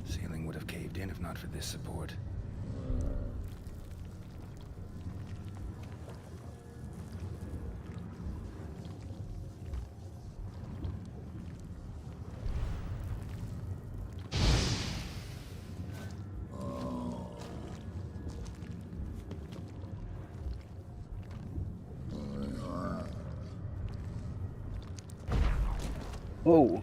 Ceiling would have caved in if not for this support. Whoa.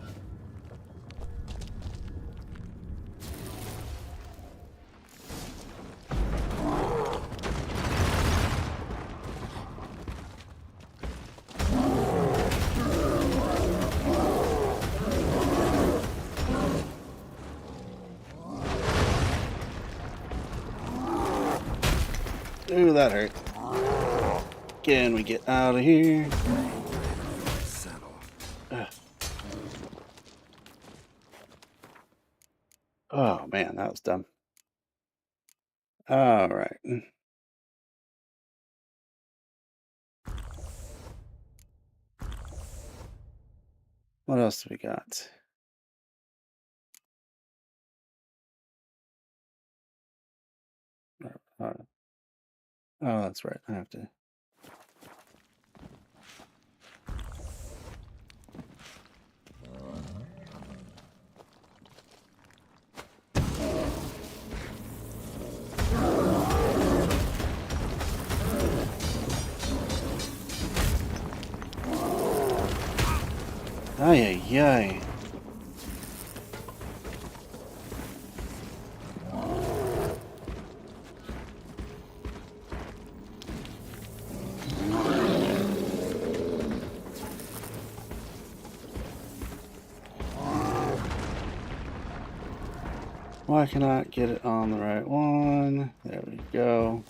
Ooh, that hurt. Can we get out of here? Ugh. Oh man, that was dumb. All right. What else do we got? Oh, that's right. I have to. Ay, ay, ay. Why can I get it on the right one? There we go.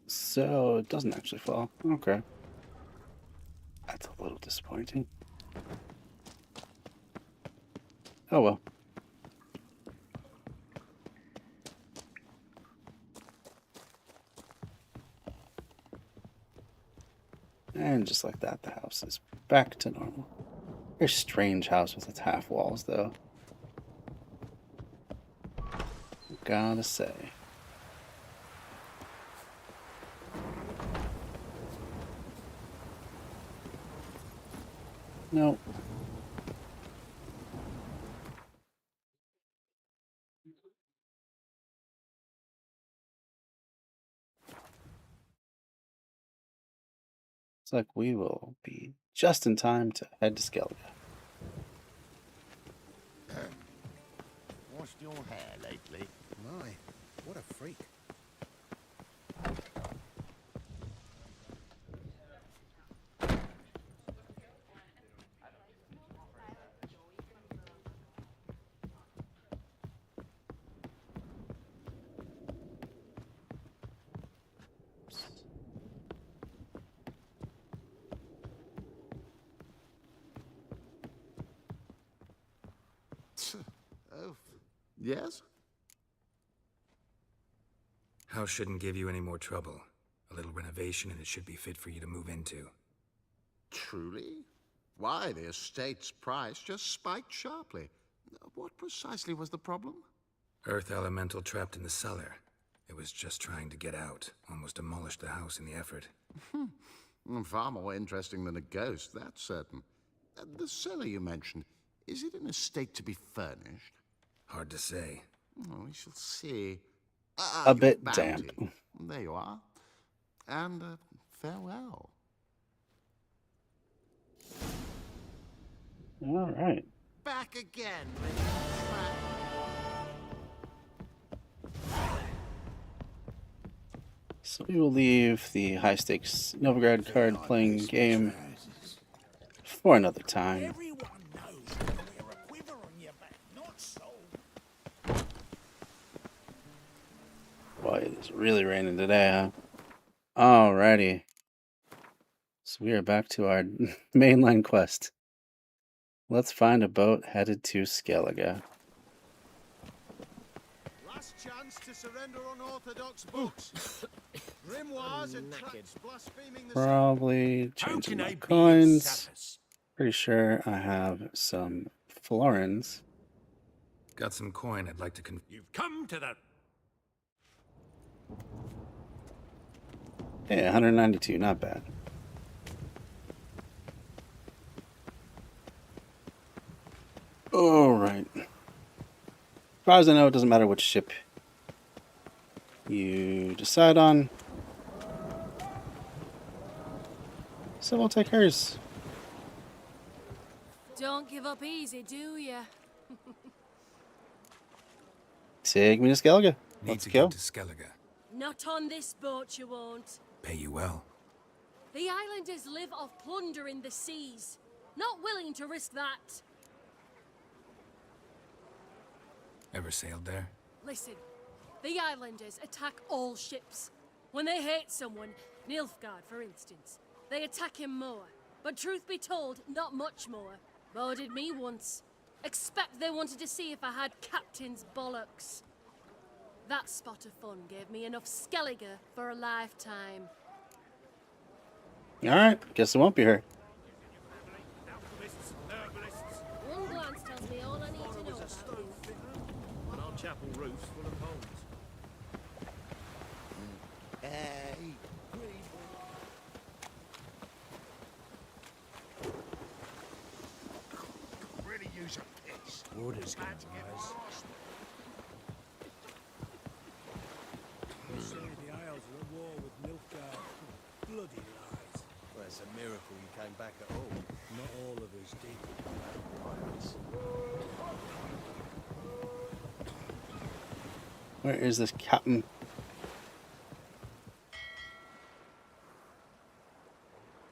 So it doesn't actually fall. Okay. That's a little disappointing. Oh well. And just like that, the house is back to normal. Very strange house with its half walls, though. Gotta say. Nope. like we will be just in time to head to Skellige. Washed your hair lately? My, what a freak. Oh, yes? House shouldn't give you any more trouble. A little renovation and it should be fit for you to move into. Truly? Why, the estate's price just spiked sharply. What precisely was the problem? Earth elemental trapped in the cellar. It was just trying to get out. Almost demolished the house in the effort. Far more interesting than a ghost, that's certain. The cellar you mentioned, is it an estate to be furnished? Hard to say. We shall see. A bit your damp. bounty. There you are. And farewell. All right. Back again. So we will leave the high-stakes Novigrad card-playing game for another time. Boy, it is really raining today, huh? Alrighty. So we are back to our mainline quest. Let's find a boat headed to Skellige. Last chance to surrender unorthodox books. Grimoires and tracts blaspheming the Probably changing my coins. Pretty sure I have some florins. Got some coin I'd like to You've come to the... Yeah, 192, not bad. Alright. As far as I know, it doesn't matter which ship you decide on. So we'll take hers. Don't give up easy, do ya? Take me to Skellige. Let's go. to Skellige. Not on this boat, you won't. Pay you well. The islanders live off plunder in the seas. Not willing to risk that. Ever sailed there? Listen, the islanders attack all ships. When they hate someone, Nilfgaard for instance, they attack him more. But truth be told, not much more. Boarded me once. Expect they wanted to see if I had captain's bollocks. That spot of fun gave me enough Skellige for a lifetime. Alright, guess it won't be her. One glance tells me all I need to know about you. on our chapel roofs full of holes. Hey, Really use a piss. Orders, guys. They say the Isles are at war with Nilfgaard. Bloody lies. Well, it's a miracle you came back at all. Not all of us did. Where is this captain?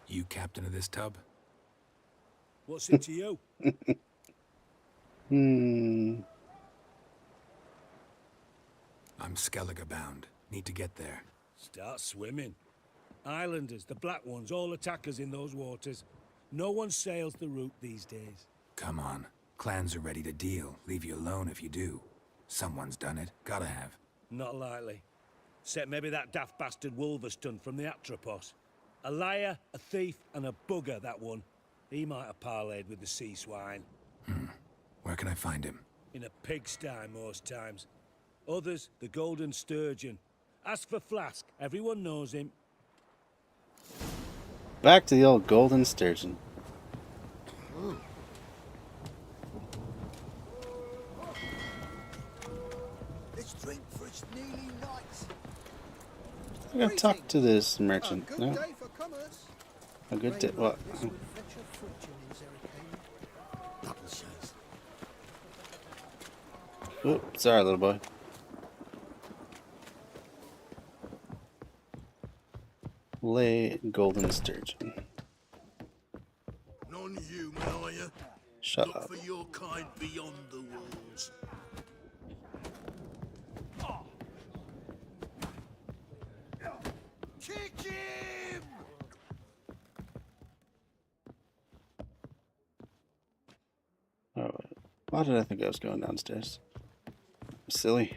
You captain of this tub? What's it to you? I'm Skellige bound. Need to get there. Start swimming. Islanders, the black ones, all attackers in those waters. No one sails the route these days. Come on. Clans are ready to deal. Leave you alone if you do. Someone's done it. Gotta have. Not likely. Except maybe that daft bastard Wolverston from the Atropos. A liar, a thief, and a bugger, that one. He might have parlayed with the sea swine. Where can I find him? In a pigsty most times. Others, the Golden Sturgeon. Ask for Flask. Everyone knows him. Back to the old Golden Sturgeon. Let's drink for it's nearly night. I'm gonna talk to this merchant. Good No? day for commerce. A good tip. What? Oop, sorry, little boy. Lay golden sturgeon. None human, are you? Shut Look up. for your kind beyond the walls. Kick him! Oh, why did I think I was going downstairs? Silly.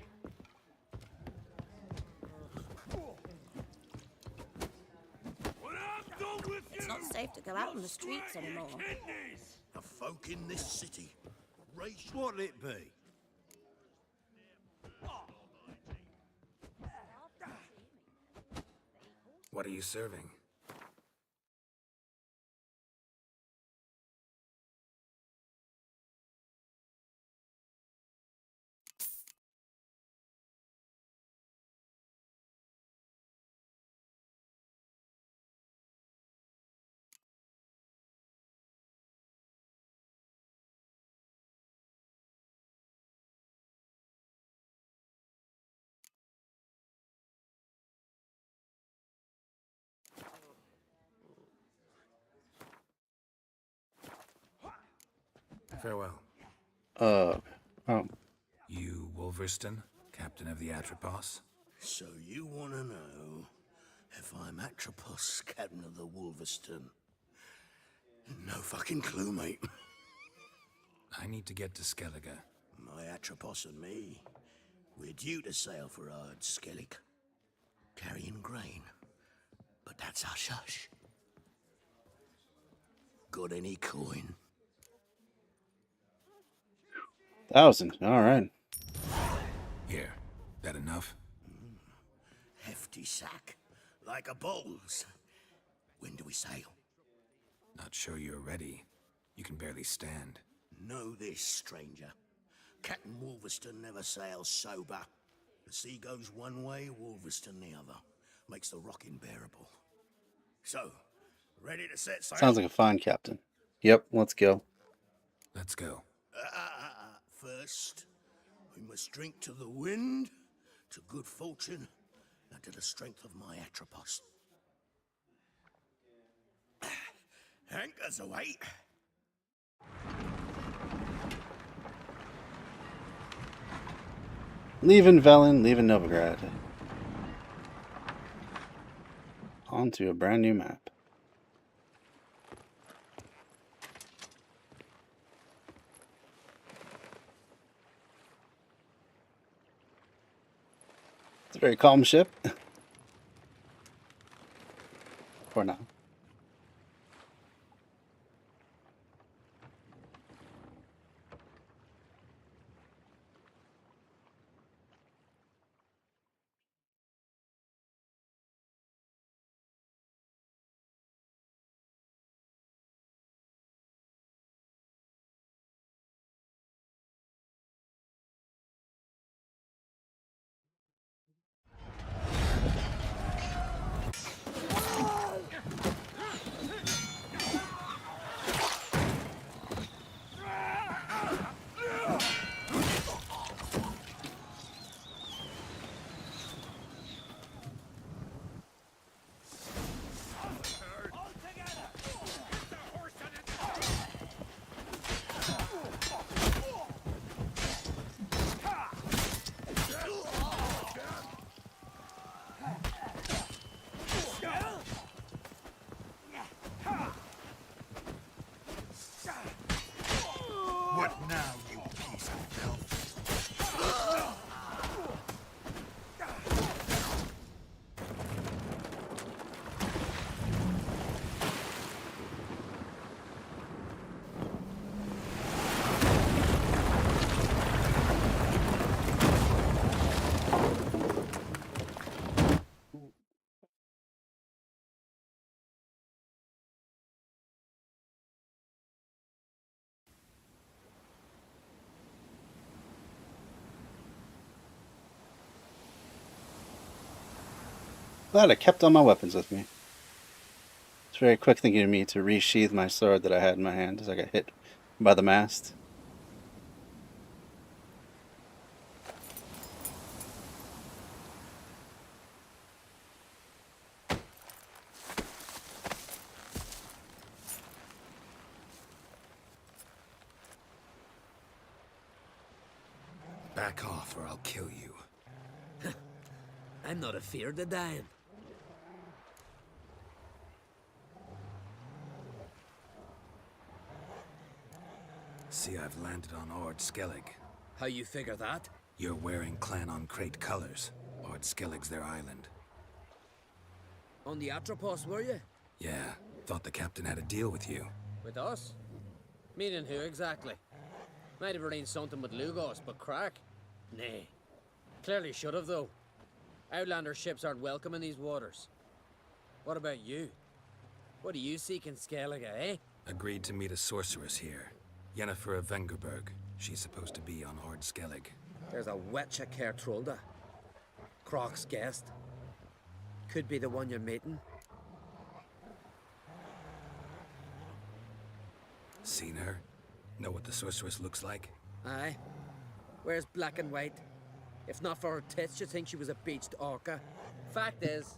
It's not safe to go out on the streets anymore. The folk in this city, race what'll it be? What are you serving? Farewell. Oh. You Wolverston, captain of the Atropos? So you want to know if I'm Atropos, captain of the Wolverston? No fucking clue, mate. I need to get to Skellige. My Atropos and me, we're due to sail for Ard Skellig, carrying grain. But that's hush-hush. Got any coin? 1,000. All right. Here. That enough? Hefty sack, like a bull's. When do we sail? Not sure you're ready. You can barely stand. Know this, stranger. Captain Wolverston never sails sober. The sea goes one way, Wolverston the other. Makes the rocking bearable. So, ready to set sail? Sounds like a fine captain. Yep, let's go. Let's go. First, we must drink to the wind, to good fortune, and to the strength of my Atropos. Anchors away. Leaving Velen, leaving Novigrad. Onto a brand new map. It's a very calm ship. For now. What now, you piece of filth? Glad I kept all my weapons with me. It's very quick thinking of me to resheath my sword that I had in my hand as I got hit by the mast. Back off or I'll kill you. I'm not afeard of dying. See, I've landed on Ord Skellig. How you figure that? You're wearing Clan on Crate colors. Ord Skellig's their island. On the Atropos, were you? Yeah, thought the captain had a deal with you. With us? Meaning who exactly? Might have arranged something with Lugos, but crack? Nay. Clearly should have, though. Outlander ships aren't welcome in these waters. What about you? What do you seek in Skellige, eh? Agreed to meet a sorceress here. Yennefer of Vengerberg. She's supposed to be on Ord Skellig. There's a wetcha Kertrolda. Croc's guest. Could be the one you're meeting. Seen her? Know what the sorceress looks like? Aye. Wears black and white. If not for her tits, you'd think she was a beached orca. Fact is,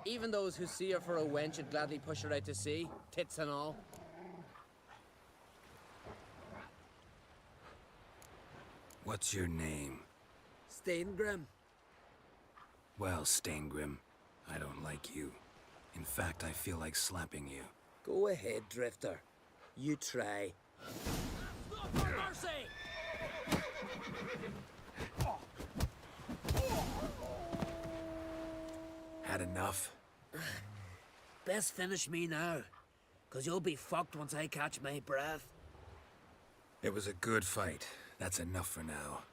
even those who see her for a wench would gladly push her out to sea, tits and all. What's your name? Steingrim. Well, Steingrim, I don't like you. In fact, I feel like slapping you. Go ahead, Drifter. You try. Not for mercy! Had enough? Best finish me now, 'cause you'll be fucked once I catch my breath. It was a good fight. That's enough for now.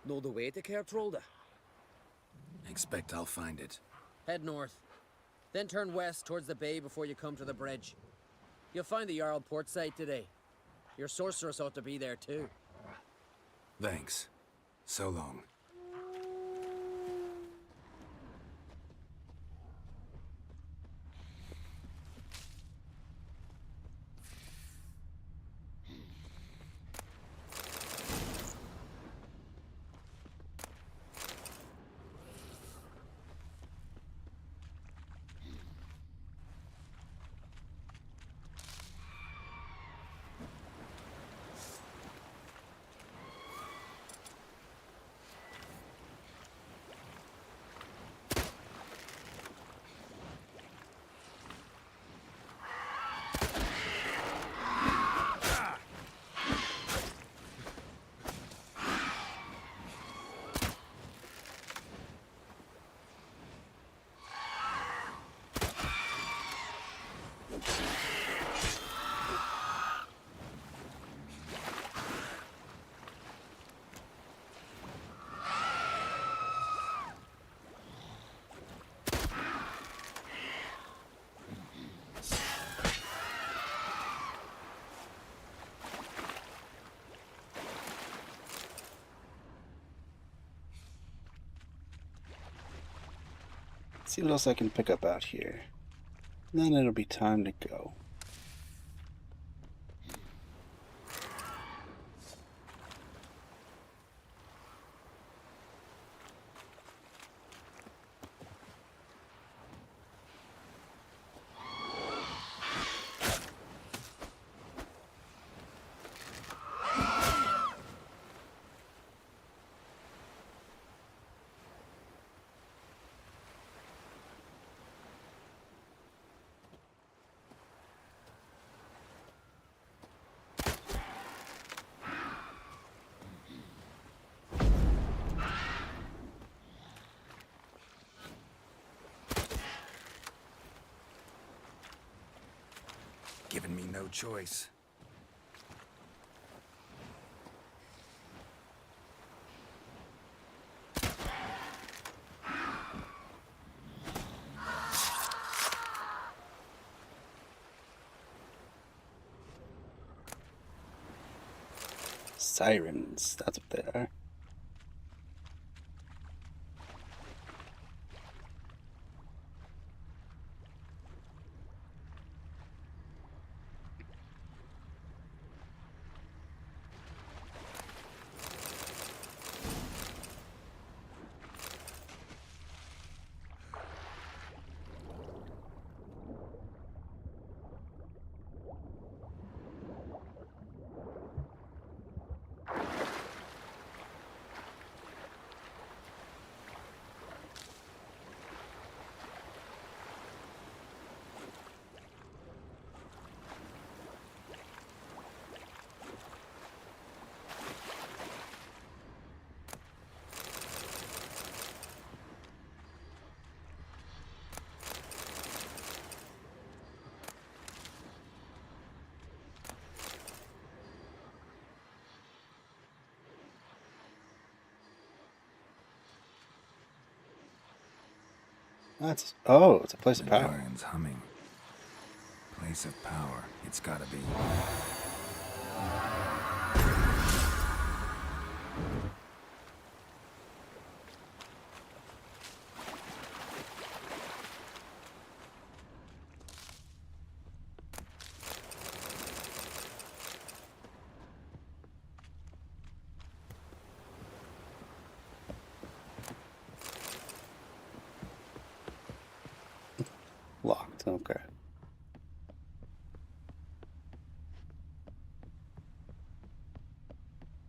Know the way to Kertrolda? Expect I'll find it. Head north. Then turn west towards the bay before you come to the bridge. You'll find the Jarl port site today. Your sorceress ought to be there too. Thanks. So long. See what else I can pick up out here. And then it'll be time to go. Given me no choice. Sirens, that's what they are. That's... Oh, it's a place of The power. Guardian's humming. Place of power. It's gotta be. Locked. Okay.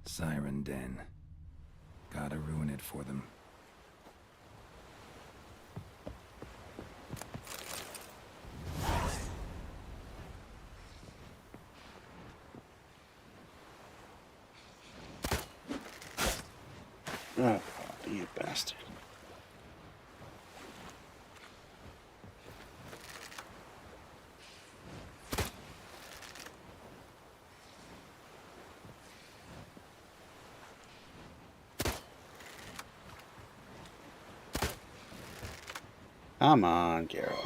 Siren Den. Gotta ruin it for them. Oh, you bastard. Come on, Geralt.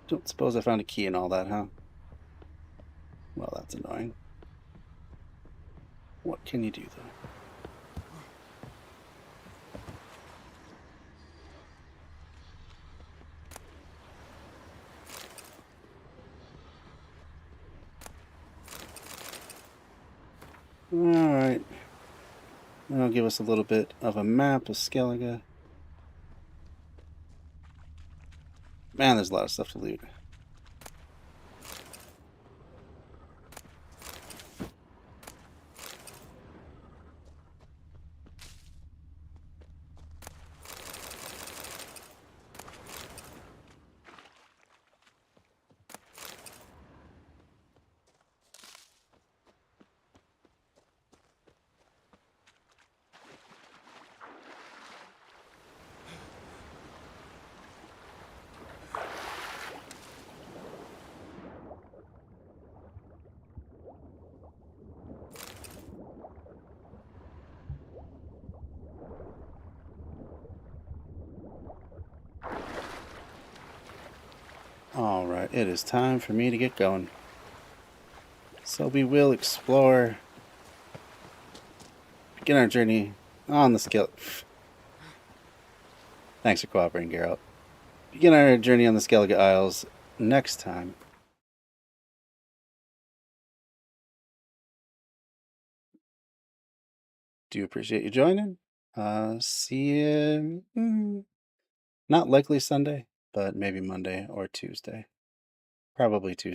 Don't suppose I found a key and all that, huh? Well, that's annoying. What can you do, though? Alright. That'll give us a little bit of a map of Skellige. Man, there's a lot of stuff to loot. Alright, it is time for me to get going. So we will explore, begin our journey on the Skellige. Thanks for cooperating, Geralt. Begin our journey on the Skellige Isles next time. Do appreciate you joining. See you. Not likely Sunday, but maybe Monday or Tuesday. Probably Tuesday.